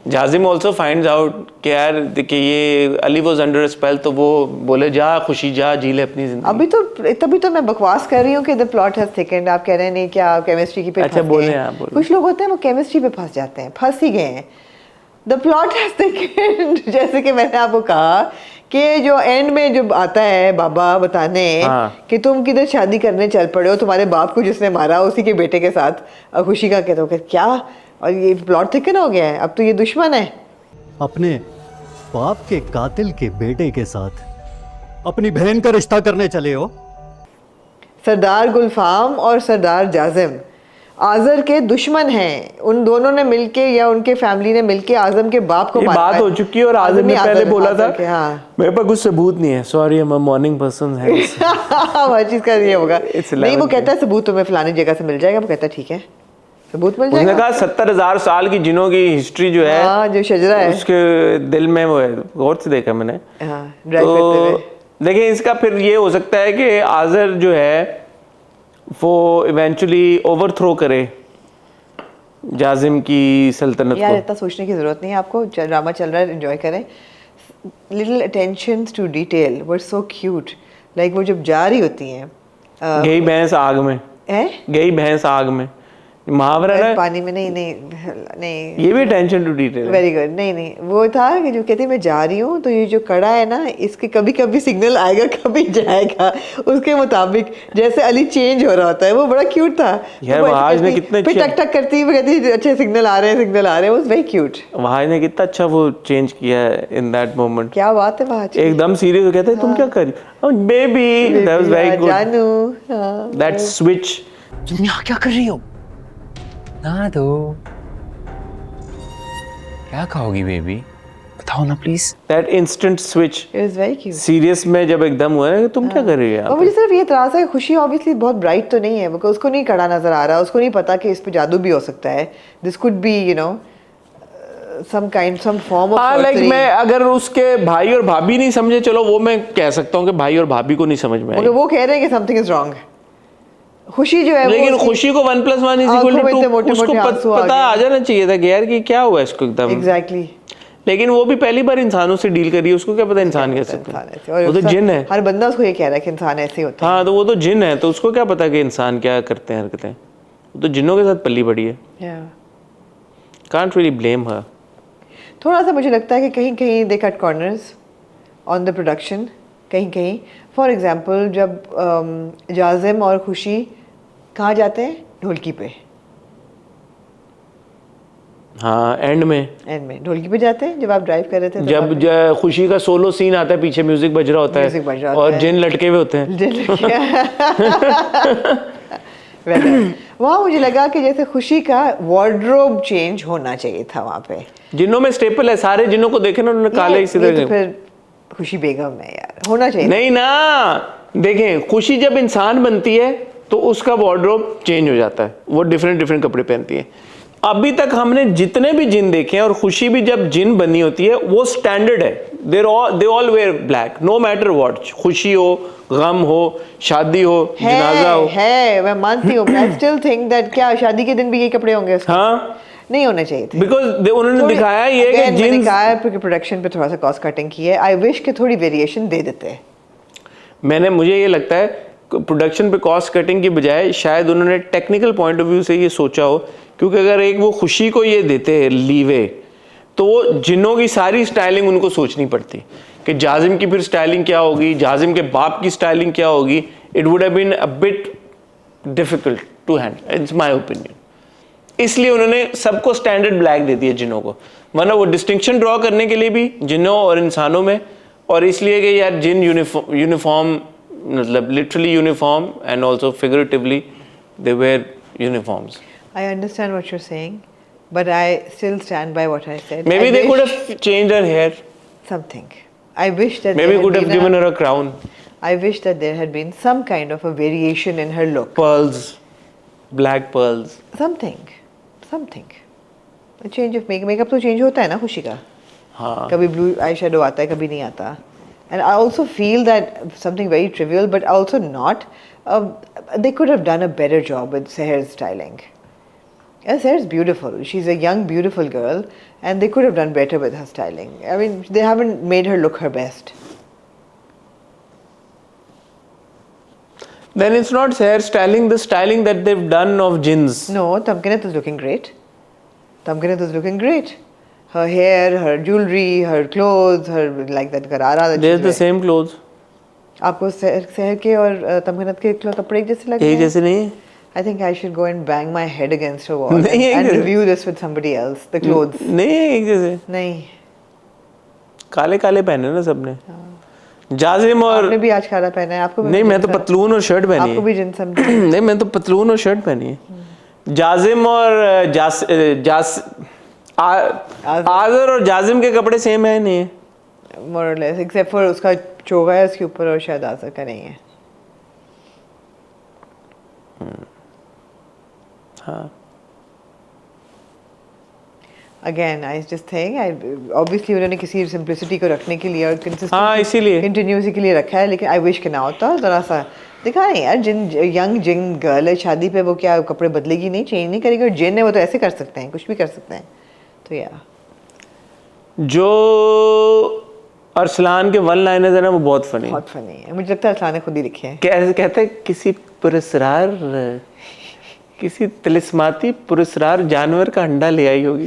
जाजिम आल्सो फाइंड्स आउट कि यार कि ये अली वाज अंडर स्पेल, तो वो बोले जा खुशी जा जी ले अपनी जिंदगी। तभी तो मैं बकवास कर रही हूँ कि द प्लॉट हैज थिकन्ड। आप कह रहे हैं नहीं क्या केमिस्ट्री की पे अच्छा, फंस बोले गए हैं। आप, बोले। कुछ लोग होते हैं वो केमिस्ट्री पे फंस जाते हैं, फंस ही गए हैं। द प्लॉट हैज थिकन्ड जैसे कि मैंने आपको कहा कि जो एंड में जो आता है बाबा बताने कि तुम किधर शादी करने चल पड़े हो, तुम्हारे बाप को जिसने मारा उसी के बेटे के साथ, खुशी का कहते हो कि क्या, और ये प्लॉट थिकन हो गया है, अब तो ये दुश्मन है। अपने बाप के कातिल के बेटे के साथ अपनी बहन का रिश्ता करने चले हो? सरदार गुलफाम और सरदार जाजिम आज़र के दुश्मन हैं। उन दोनों ने मिलके या उनके फैमिली ने मिलके आज़म के बाप को ये मारा बात है। हो चुकी है और आज़म ने पहले बोला था हाँ। मेरे पास कुछ सबूत नहीं है, sorry I am a morning person है। हर चीज का ये होगा। It's नहीं, वो 11 कहता है सबूत तुम्हें फलानी जगह से मिल जाएगा, वो कहता है ठीक है सबूत मिल उसने जाएगा। कहा 70,000 साल की जिनों की हिस्ट्री जो है, हाँ, जो शजरा है उसके दिल में वो है, गौर से देखा मैंने। हाँ, ड्राइव करते हुए। तो देखिए इसका फिर ये हो सकता है कि आज़र जो है वो इवेंचुअली ओवरथ्रो करे जाजिम की सल्तनत यार को। इतना सोचने की जरूरत नहीं है आपको, ड्रामा चल रहा है, एंजॉय करें। Little attention to detail were so cute. Like वो जब जा रही होती हैं गई भैंस आग में, हैं? गई भैंस आग में, मुहावरा ना, पानी में नहीं ये भी अटेंशन टू डिटेल है। Very good. नहीं वो था कि जो कहते मैं जा रही हूँ तो ये जो कड़ा है ना, इसके कभी कभी सिग्नल आएगा कभी जाएगा, उसके मुताबिक जैसे अली चेंज हो रहा होता है। वो बड़ा क्यूट था यार, वो ऐसे वहाज ने करती, कितने फिर अच्छे- टक टक करती वो कहती अच्छे सिग्नल आ रहे हैं, वो वेरी क्यूट। वहाज ने कितना अच्छा वो चेंज किया है इन दैट मोमेंट। क्या बात है वहाज की। एकदम सीरियस हो कहते हैं तुम क्या कर रही हो, baby, that was very good, जानू। That switch. तुम यहाँ क्या कर रही हो? ना दो। क्या खाओगी बेबी? बताओ ना please. That instant switch, it was very cute. Serious में जब एकदम हुआ है कि तुम क्या कर रही हो और यहाँ मुझे पे? सिर्फ ये इतराज़ है, खुशी ऑब्वियसली बहुत ब्राइट तो नहीं है, बिकॉज उसको नहीं कड़ा नजर आ रहा, उसको नहीं पता कि इस पे जादू भी हो सकता है। This could be some form of हाँ, लाइक sorcery। मैं अगर उसके भाई और भाभी नहीं समझे, चलो वो मैं कह सकता हूँ कि भाई और भाभी को नहीं समझ में मगर आई, वो कह रहे हैं कि समथिंग इज रॉन्ग। खुशी जो है लेकिन वो उसकी- खुशी को 1+1 आंखों में इतने = 2, मोटे उसको मोटे आंसू आ पता गए। आ जाना चाहिए था कि यार कि क्या हुआ इसको एकदम। एग्जैक्टली। लेकिन वो भी पहली बार इंसानों से डील करी है, उसको क्या पता इंसान कैसे इंसान ऐसे, होता और है। वो तो उसका- जिन है। हर बंदा उसको ये कह रहा है कि इंसान ऐसे ही होता हाँ, तो वो तो जिन है, तो उसको क्या पता कि इंसान क्या करते हैं हरकतें। वो तो जिन्नों के साथ पली बड़ी है। है। Can't really blame her. थोड़ा सा मुझे लगता है कि कहीं कहीं they cut corners on the production, कहीं कहीं। फॉर एग्जांपल जब जाजिम और खुशी कहाँ जाते हैं, ढोलकी पे, हाँ, एंड में एंड में ढोलकी पे जाते हैं जब आप ड्राइव कर रहे थे, जब खुशी का सोलो सीन आता है, पीछे म्यूजिक बज रहा होता म्यूजिक बज रहा है होता और है। जिन लटके हुए होते हैं। वहाँ मुझे लगा कि जैसे खुशी का वार्डरोब चेंज होना चाहिए था वहाँ पे। जिन्नों में स्टेपल है, सारे जिन्नों को देखे ना उन्होंने काले इसी ये तरह तो फिर खुशी बेगम है यार, होना चाहिए। नहीं ना, देखें, खुशी जब इंसान बनती है तो उसका वार्डरोब चेंज हो जाता है, वो डिफरेंट डिफरेंट कपड़े पहनती है। अभी तक हमने जितने भी जिन देखे हैं, और खुशी भी जब जिन बनी होती है वो स्टैंडर्ड है, they all wear black no matter what. खुशी हो, गम हो, शादी हो, जनाजा हो। है मैं मानती हूँ, आई स्टिल थिंक दैट क्या शादी के दिन भी ये कपड़े होंगे उसके? हाँ, नहीं होने चाहिए थे। बिकॉज उन्होंने दिखाया ये कि मैंने जीन्स, कहा है कि प्रोडक्शन पे थोड़ा सा कॉस्ट कटिंग की है। आई विश कि थोड़ी वेरिएशन दे देते। मुझे ये लगता है प्रोडक्शन पे कॉस्ट कटिंग की बजाय शायद उन्होंने टेक्निकल पॉइंट ऑफ व्यू से ये सोचा हो, क्योंकि अगर एक वो खुशी को ये देते लीवे, तो वो जिन्नों की सारी स्टाइलिंग उनको सोचनी पड़ती कि जाजिम की फिर स्टाइलिंग क्या होगी, जाजिम के बाप की स्टाइलिंग क्या होगी। It would have been a bit difficult to handle, it's my opinion. इसलिए उन्होंने सबको स्टैंडर्ड ब्लैक दे दिया जिन्नों को, वरना वो डिस्टिंक्शन ड्रॉ करने के लिए भी जिन्नों और इंसानों में, और इसलिए कि यार जिन यूनिफॉर्म मतलब literally uniform and also figuratively they wear uniforms. I understand what you're saying, but I still stand by what I said. Maybe I they could wish have changed her hair. something. I wish that Maybe there could had have been given her a crown, I wish that there had been some kind of a variation in her look. pearls, black pearls. Something. A change of makeup तो change होता है ना खुशी का। हाँ, कभी blue eyeshadow आता है, कभी नहीं आता. And I also feel that something very trivial, but also not. They could have done a better job with Seher's styling. Yeah, Seher's beautiful. She's a young, beautiful girl, and they could have done better with her styling. I mean, they haven't made her look her best. then it's not hair styling, the styling that they've done of Jinns. No, Tamkinat is looking great. Her hair, her jewelry, her clothes, her like that garara that They're she's the wearing. same clothes. आपको सहर के और तमकिनत के कपड़े एक जैसे लगते एक हैं? जैसे नहीं है? I think I should go and bang my head against a wall नहीं, एक and जैसे। review this with somebody else. The clothes. नहीं है एक जैसे, नहीं, काले काले पहने ना सबने। जाजिम और आपने भी आज काला पहना है, आपको भी नहीं, मैं तो जिन पतलून और शर्ट पहनी आपको है। भी जिन समझ। नहीं, मैं तो पतलून और शर्ट पहनी है। जाजिम और आज़र और जाजिम के कपड़े सेम है नहीं है? more or less, except for उसका चोगा है उसके ऊपर और शायद आसर का नहीं है। हाँ, Again, I just think, obviously उन्होंने किसी simplicity को रखने के लिए और हाँ, इसीलिए। continuity के लिए रखा है, लेकिन I wish कि ना होता, जरा सा दिखा नहीं यार, जिन गर्ल है शादी पे, वो क्या कपड़े बदलेगी नहीं, चेंज नहीं करेगी, और जिन है वो तो ऐसे कर सकते हैं, कुछ भी कर सकते हैं, तो यार जो अरसलान के वन लाइनर्स है ना, वो बहुत फनी। बहुत फनी है। मुझे लगता है अरसलान ने खुद ही लिखे हैं। कैसे कहते हैं, किसी पुरस्कार किसी तिलिस्माती पुरस्कार जानवर का अंडा ले आई होगी।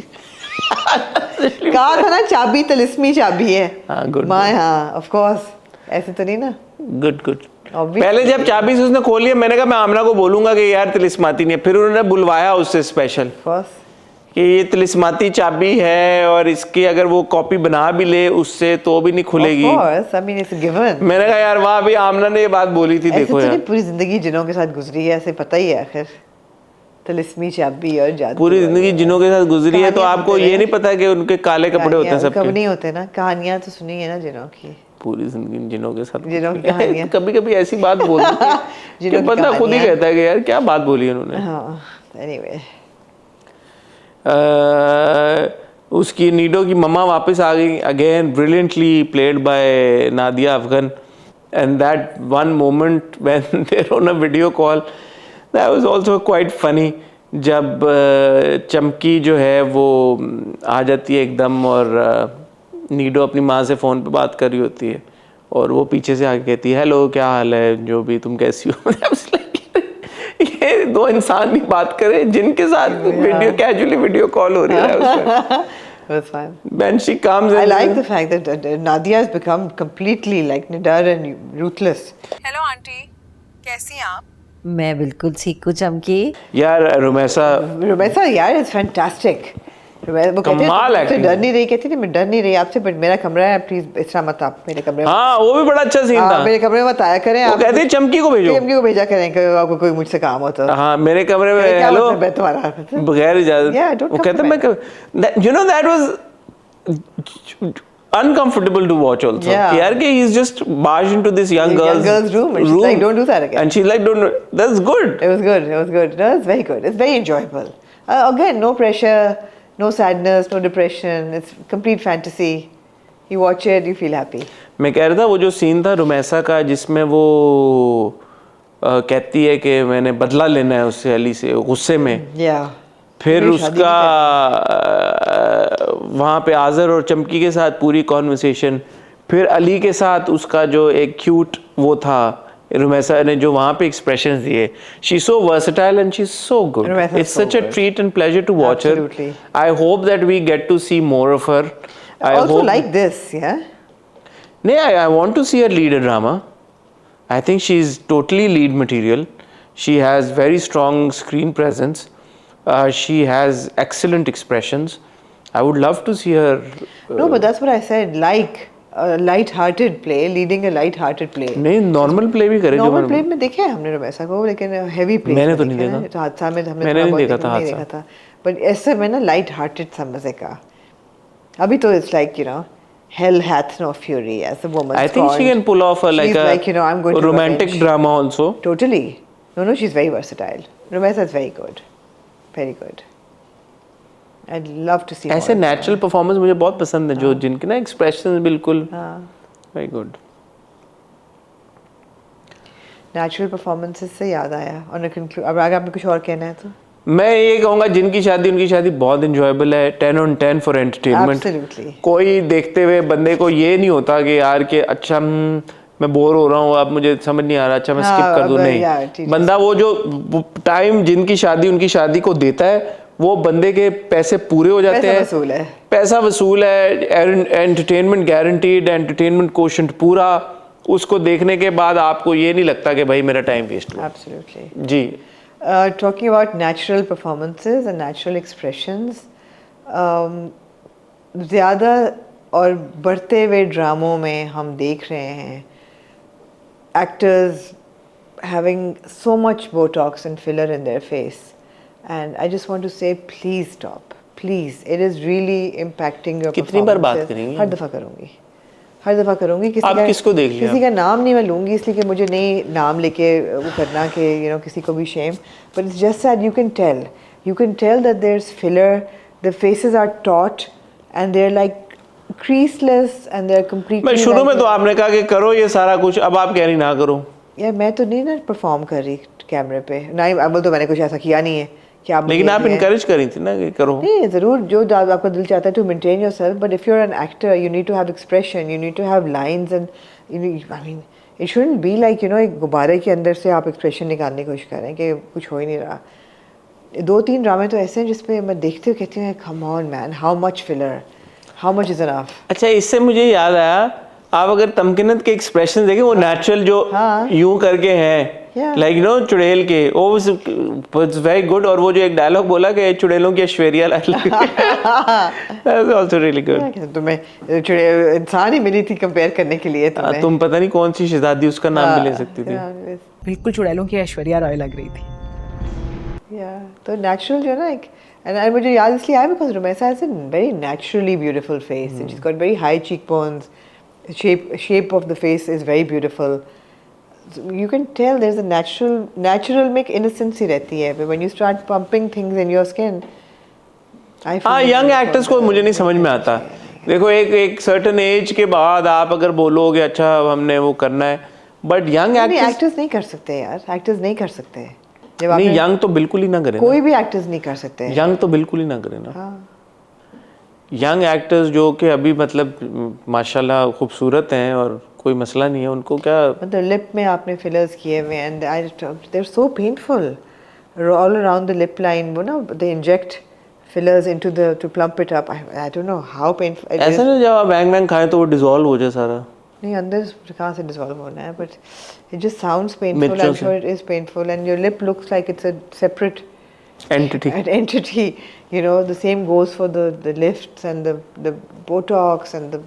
कहा था ना चाबी तिलिस्मी चाबी है। हाँ, good, माँ, हाँ ऑफ कोर्स, ऐसे तो नहीं ना। Good good. Obviously. पहले जब चाबी से उसने खोली है, मैंने कहा मैं आमना को बोलूंगा कि यार तिलिस्माती नहीं है, फिर उन्होंने बुलवाया उससे स्पेशल Of course. कि ये तिलिस्माती चाबी है और इसकी अगर वो कॉपी बना भी ले उससे तो भी नहीं खुलेगी। Of course, I mean it's a given. मैंने कहा यार वाह भी आमना ने ये बात बोली थी, ऐसे देखो तो यार नहीं पूरी जिंदगी जिनों के साथ गुजरी है, ऐसे पता ही है आखिर तिलिस्मी चाबी और जादू। पूरी जिंदगी जिनों के साथ गुजरी है तो कहानियां आपको सुनते ये रहे। नहीं पता कि उनके काले कपड़े होते हैं कब सबके। नहीं होते ना, कहानियां तो सुनी है ना जिनों की। पूरी जिंदगी जिनों के साथ जिनों की कहानियां। कभी कभी ऐसी बात बोलती है कि जिनों की बंदा खुद ही कहानियां। कहता है कि यार क्या बात बोली उन्होंने। हाँ, anyway. उसकी नीडो की मम्मा वापस आ गई again, brilliantly played by Nadia Afgan, and that one moment when they're on a video call, that was also quite funny. जब चमकी जो है वो आ जाती है एकदम और नीडो अपनी माँ से फ़ोन पे बात कर रही होती है और वो पीछे से आके कहती है हेलो क्या हाल है, जो भी तुम कैसी हो। ये दो इंसान नहीं बात करें जिनके साथ वीडियो कैजुअली वीडियो कॉल हो रही है उसमें। It was fun. When she comes I in, like the fact that Nadia has become completely like Nidar and ruthless. Hello aunty, कैसी हैं आप? मैं बिल्कुल ठीक हूँ चमकी। यार रुमैसा Rumesa, यार it's fantastic. वो कहती कमाल है, acting डर नहीं रही, कहती थी मैं डर नहीं रही आपसे, बट मेरा कमरा है, प्लीज इस तरह मत आप मेरे कमरे में। हाँ वो भी बड़ा अच्छा सीन हाँ, था। मेरे कमरे में मत आया करें वो आप। कहते हैं चमकी को भेजो। चमकी को भेजा करें कि आपको कोई मुझसे काम हो तो। हाँ मेरे कमरे में क्या हेलो मतलब है तुम्हारा? बगैर इजाजत। Yeah, don't वो come कहते to मैं you know that was uncomfortable to watch also. Yeah. कि यार कि he's just barged into this young Young girl's room and she's like, "Don't do that again." And she's like, don't. That's good. It was good. It was good. No, it's very good. It's very enjoyable. Again, no pressure, no sadness, no depression. It's complete fantasy. You watch it, you feel happy. मैं कह रहा था वो जो scene था रुमैसा का जिसमें वो कहती है कि मैंने बदला लेना है उससे, अली से, गुस्से में। Yeah. फिर मेरी शादी उसका वहाँ पे आज़र और चमकी के साथ पूरी कॉन्वर्सेशन, फिर अली के साथ उसका जो एक क्यूट वो था, रुमैसा ने जो वहाँ पे एक्सप्रेशंस दिए, she so versatile and she is so good. Rumaisa's it's so such a good. Treat and pleasure to watch her. Absolutely. I hope that we get to see more of her. Also like this, yeah. No, I want to see her lead a drama. I think she's totally lead material. She has very strong screen presence. She has excellent expressions. I would love to see her. No, but that's what I said. Like a light-hearted play, leading a light-hearted play. नहीं normal play भी करे जो normal मैंने play में देखे हैं हमने रुमैसा को, लेकिन हेवी प्ले मैंने तो नहीं देखा। हादसा में हमने मैंने थोड़ा नहीं बहुत देखा था नहीं हादसा। देखा था, बट ऐसे में ना लाइट हार्टेड सा मजे का। अभी तो it's like hell hath no fury as a woman. I think she can pull off a She's like a I'm going to romantic revenge. drama also. Totally. No, she's very versatile. Rumaisa is very good. Very good. I'd love to see ऐसे more. Natural performance मुझे बहुत पसंद है जो जिनके ना expression बिल्कुल very good. Natural performances से याद आया, और अब अगर आपने कुछ और कहना है तो मैं ये कहूँगा जिनकी शादी उनकी शादी बहुत इंजॉयबल है, 10 on 10 फॉर एंटरटेनमेंट। Absolutely. कोई देखते हुए बंदे को ये नहीं होता कि यार कि अच्छा मैं बोर हो रहा हूँ, अब मुझे समझ नहीं आ रहा, अच्छा मैं हाँ, स्किप कर दूँ। अब नहीं, यार, ठीक बंदा वो जो टाइम जिनकी शादी उनकी शादी को देता है वो बंदे के पैसे पूरे हो जाते पैसा हैं। वसूल है। पैसा वसूल है, एंटरटेनमेंट गारंटीड, एंटरटेनमेंट कोशेंट पूरा। उसको देखने के बाद आपको ये नहीं लगता कि भाई मेरा टाइम वेस्ट हुआ। Absolutely. जी Talking about natural performances and natural expressions, ज़्यादा और बढ़ते हुए ड्रामों में हम देख रहे हैं actors having so much Botox and filler in their face, and I just want to say please stop, please. It is really impacting your कितनी बार बात performances. करेंगी? हर दफ़ा करूँगी। आप किसको देख लिया? किसी का नाम नहीं मैं लूँगी इसलिए कि मुझे नहीं नाम लेके वो करना कि किसी को भी Shem, but it's just that you can tell that there's filler, the faces are taut and they're like creaseless and they're completely मैं शुरू में like, तो आपने कहा कि करो ये सारा कुछ, अब आप कह रही ना करो। यार मैं तो नहीं ना परफॉर्म कर रही कैमरे पे, ना ही अब तो मैंने कुछ ऐसा किया नहीं है कि आप लेकिन मुझे आप ये- इनकरेज करी थी ना कि करो। नहीं ज़रूर जो आपका दिल चाहता है to maintain yourself, but if you are an actor you need to have expression, you need to have lines and I mean it shouldn't be like एक गुब्बारे के अंदर से आप एक्सप्रेशन निकालने की कोशिश कर रहे हैं कि कुछ हो ही नहीं रहा। 2-3 ड्रामे तो ऐसे हैं जिसपे मैं देखती हूँ कहती हूँ come on man, how much filler, how much is enough. अच्छा, इससे मुझे याद आया, आप अगर तमकिनत के एक्सप्रेशन देखें वो नेचुरल जो हाँ. यूं करके हैं, Yeah. लाइक चुड़ैल के, वो वाज वेरी गुड. और वो जो एक डायलॉग बोला कि चुड़ैलों की ऐश्वर्या लाई, दैट्स आल्सो रियली गुड. तुम्हें इंसान ही मिली थी कंपेयर करने के लिए तुम्हें. तुम पता नहीं कौन सी शहजादी उसका नाम भी ले सकती थी. बिल्कुल चुड़ैलों की ऐश्वर्या रॉय लग रही थी. तो नेचुरल जो है ना, एंड मुझे याद इसलिए आया because Rumaisa has a very naturally beautiful face. She has got very high cheek bones. Shape of the face is very beautiful. You can tell there's a natural में innocence ही रहती है. But when you start pumping things in your skin, I feel. हाँ, young actors को मुझे नहीं समझ में आता. देखो, एक सर्टेन एज के बाद आप अगर बोलोगे अच्छा हमने वो करना है, बट यंग एक्टर्स नहीं कर सकते यार. एक्टर्स नहीं कर सकते. जब नहीं, यंग तो बिल्कुल ही ना करें. कोई भी एक्टर्स नहीं कर सकते. यंग तो बिल्कुल ही ना करें ना. हाँ. यंग एक्टर्स जो कि अभी मतलब माशाल्लाह खूबसूरत हैं और कोई मसला नहीं है, उनको क्या मतलब लिप में आपने फिलर्स किए हुए and they are so painful all around the lip line. वो ना they inject fillers into the to plump it up. I don't know how painful. ऐसा ना जब आप बैंग बैंग खाएं तो वो डिसॉल्व हो जाए सारा. नहीं, अंदर कहाँ से डिसॉल्व होना है, but it just sounds painful. I am sure it is painful and your lip looks like it's a separate entity. You know, the same goes for the lifts and the botox and the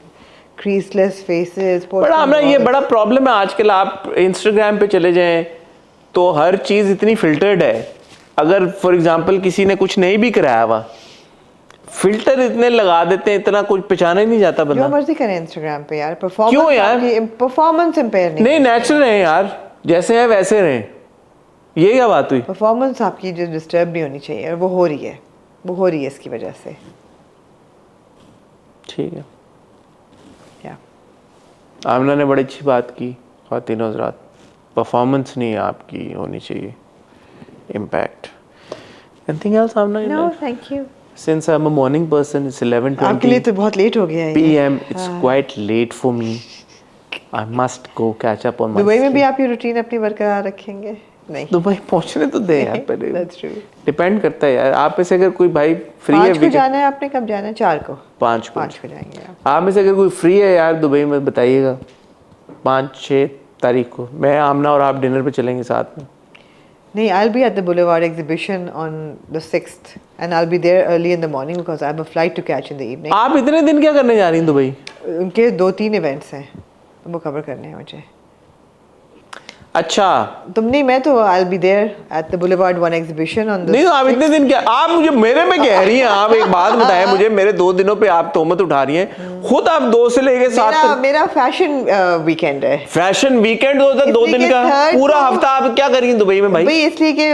creaseless faces. बड़ा हमरा ये बड़ा problem है आजकल. आप Instagram पे चले जाएं तो हर चीज़ इतनी फिल्टर्ड है. अगर फॉर एग्जांपल किसी ने कुछ नहीं भी कराया हुआ, फिल्टर इतने लगा देते हैं, इतना कुछ पहचाना ही नहीं जाता बंदा. जो मर्जी करें इंस्टाग्राम पे यार. परफॉर्मेंस क्यों यार? परफॉर्मेंस इंपेयर नहीं. नेचुरल है यार, जैसे हैं वैसे रहें. ये क्या बात हुई? परफॉर्मेंस आपकी जो डिस्टर्ब नहीं होनी चाहिए, और वो हो रही है इसकी वजह से. ठीक है. या आमना ने बड़ी अच्छी बात की. ख़वातीन हज़रात, परफॉर्मेंस नहीं आपकी होनी चाहिए, impact. Anything else Amna? No thank you. Since I'm a morning person, it's 11:20 आपके लिए तो बहुत लेट हो गया है PM. It's quite late for me. I must go catch up on my Dubai में sleep. भी आप ये रूटीन अपनी बरकरार रखेंगे? नहीं. दुबई पहुंचने तो दे यार पहले. That's true. डिपेंड करता है यार. आप में से अगर कोई भाई फ्री है, 5 को जाना है आपने? कब जाना है? 4 को? 5 को जाएंगे आप. आप में से अगर कोई फ्री है यार दुबई में, बताइएगा. 5-6 तारीख को मैं, आमना और आप डिनर पे चलेंगे साथ में. नहीं, I'll be at the Boulevard exhibition on the 6th and I'll be there early in the morning because I have a flight to catch in the evening. आप इतने दिन क्या करने जा रही हैं दुबई? उनके 2-3 इवेंट्स हैं, वो कवर करने हैं मुझे. अच्छा, तुम नहीं, मैं तो I'll be there at the Boulevard One exhibition on the. नहीं तो आप इतने दिन क्या, आप मुझे मेरे में कह रही हैं. आप एक बात बताएं मुझे, मेरे 2 दिनों पे आप तोहमत उठा रही हैं. खुद आप 2 से लेके 7 तक. मेरा फैशन वीकेंड है. फैशन वीकेंड होता है 2 दिन का. पूरा हफ्ता आप क्या करेंगी दुबई में भाई? भाई इसलिए कि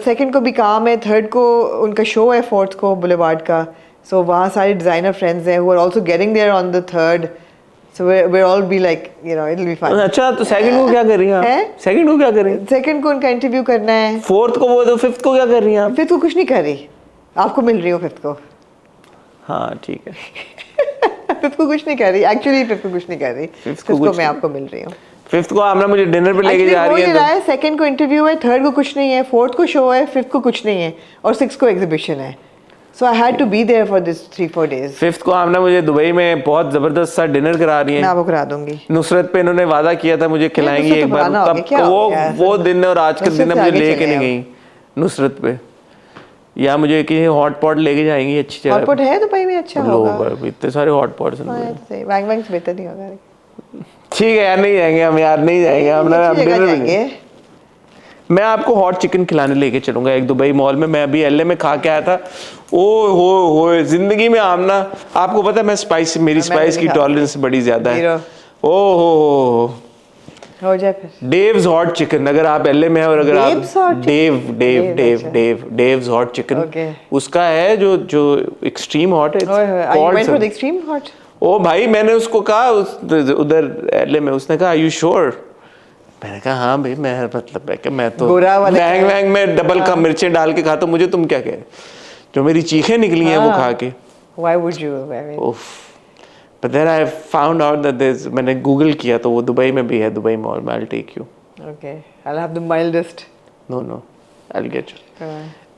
सेकंड को भी काम है, थर्ड को उनका शो है, फोर्थ को बुलेवार्ड का. सो वहाँ सारे डिजाइनर फ्रेंड्स हैं who are also getting there on the 3rd. So we'll all be like, you know, it'll be fun. अच्छा, तो सेकंड को क्या कर रही हैं आप? सेकंड को क्या कर रही हैं? सेकंड को उनका इंटरव्यू करना है. फोर्थ को वो, तो फिफ्थ को क्या कर रही हैं आप? फिफ्थ को कुछ नहीं कर रही. आपको मिल रही हूँ फिफ्थ को. हाँ ठीक है. फिफ्थ को कुछ नहीं कर रही. एक्चुअली फिफ्थ को कुछ नहीं कर रही. फिफ्थ को मैं आपको मिल रही हूँ. फिफ्थ को आमना मुझे डिनर पे लेके जा रही है. सेकंड को इंटरव्यू है, थर्ड को कुछ नहीं है, फोर्थ को शो है, फिफ्थ को कुछ नहीं है, और 6th को एग्जीबिशन है. So I had to be there for this 3-4 days. Fifth को आमना मुझे दुबई में बहुत जबरदस्त सा डिनर करा रही है. मैं आपको करा दूंगी. नुसरत पे इन्होंने वादा किया था मुझे खिलाएंगी एक बार. तब वो दिन और आज के दिन मुझे लेके नहीं गई नुसरत पे. या मुझे कि हॉट पॉट लेके जाएंगी अच्छी जगह. हॉट पॉट है दुबई में? अच्छा होगा. इतने सारे हॉट पॉट्स हैं. सही. बैंग बैंग से बेहतर नहीं होगा. ठीक है यार, नहीं जाएंगे हम यार, नहीं जाएंगे हम ना. जाएंगे. मैं आपको हॉट चिकन खिलाने लेके चलूंगा एक दुबई मॉल में. मैं अभी LA में खा के आया था. ओ हो जिंदगी में आमना, आपको पता है मैं स्पाइस, मेरी स्पाइस की टॉलरेंस बड़ी ज्यादा है. ओ हो जाए फिर. डेव्स हॉट चिकन. अगर आप LA में हैं और अगर आप डेव्स हॉट चिकन, उसका है जो एक्सट्रीम हॉट है. Extreme hot. ओ भाई, मैंने उसको कहा उधर LA में, उसने कहा यू श्योर? मैंने कहा हाँ भाई, मैं मतलब है कि मैं तो बैंग वैंग में डबल का मिर्चें डाल के खाता. मुझे तुम क्या कह रहे? जो मेरी चीखें निकली हैं वो खा के. Why would you? उफ. But then I found out that there's, मैंने गूगल किया तो वो दुबई में भी है, दुबई मॉल में. I'll take you. Okay, I'll have the mildest. No, I'll get you.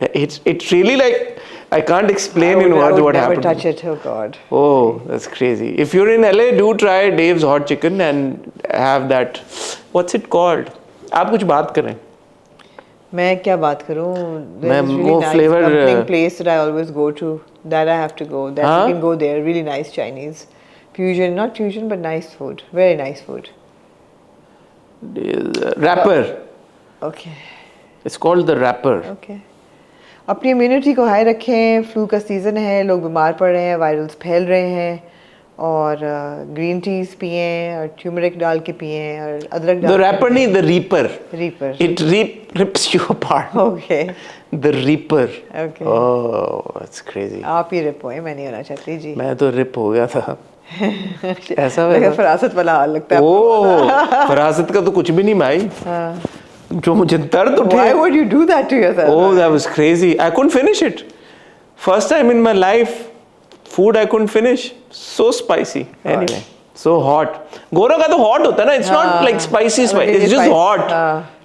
It's really like I can't explain in I words would what never happened. touch it. Oh God. Oh, that's crazy. If you're in LA, do try Dave's Hot Chicken and have that. What's it called? आप कुछ बात करें. मैं क्या बात करूं? मैं There's really वो nice flavor, dumpling place that I always go to. That I have to go. That हाँ? you can go there. Really nice Chinese fusion, not fusion, but nice food. Very nice food. Rapper. Okay. It's called the Rapper. Okay. अपनी immunity को high रखें. Flu का season है, लोग बीमार पड़ रहे हैं, वायरल्स फैल रहे हैं, और ग्रीन टीज पिएं और ट्यूमरिक डाल के पिएं और अदरक The डाल Rapper नहीं, the Reaper. Reaper. It rips you apart. Okay. The Reaper. Okay. Oh, that's crazy. आप ही रिप होए, मैं नहीं होना चाहती जी. मैं तो रिप हो गया था. ऐसा लगा वैसा. फरासत वाला हाल लगता है. ओह, फरासत का तो कुछ भी नहीं भाई. जो मुझे दर्द उठे. Why would you do that to yourself? Oh, that was crazy. I couldn't finish it. First time in my life, food I couldn't finish. So spicy. Anyway, so hot. गोरा का तो hot होता है ना. It's not like spicy. It's just hot.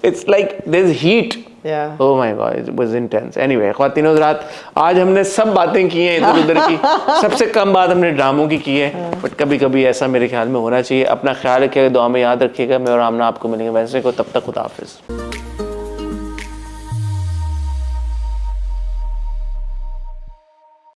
It's like there's heat. Yeah. Oh my God, it was intense. Anyway, ख्वातीनो हज़रात, आज हमने सब बातें की हैं इधर उधर की. सबसे कम बात हमने ड्रामों की है. बट कभी कभी ऐसा मेरे ख्याल में होना चाहिए. अपना ख्याल रखिएगा, दुआ में याद रखिएगा. मैं और आमना आपको मिलेंगे वैसे को. तब तक खुदा हाफिज़.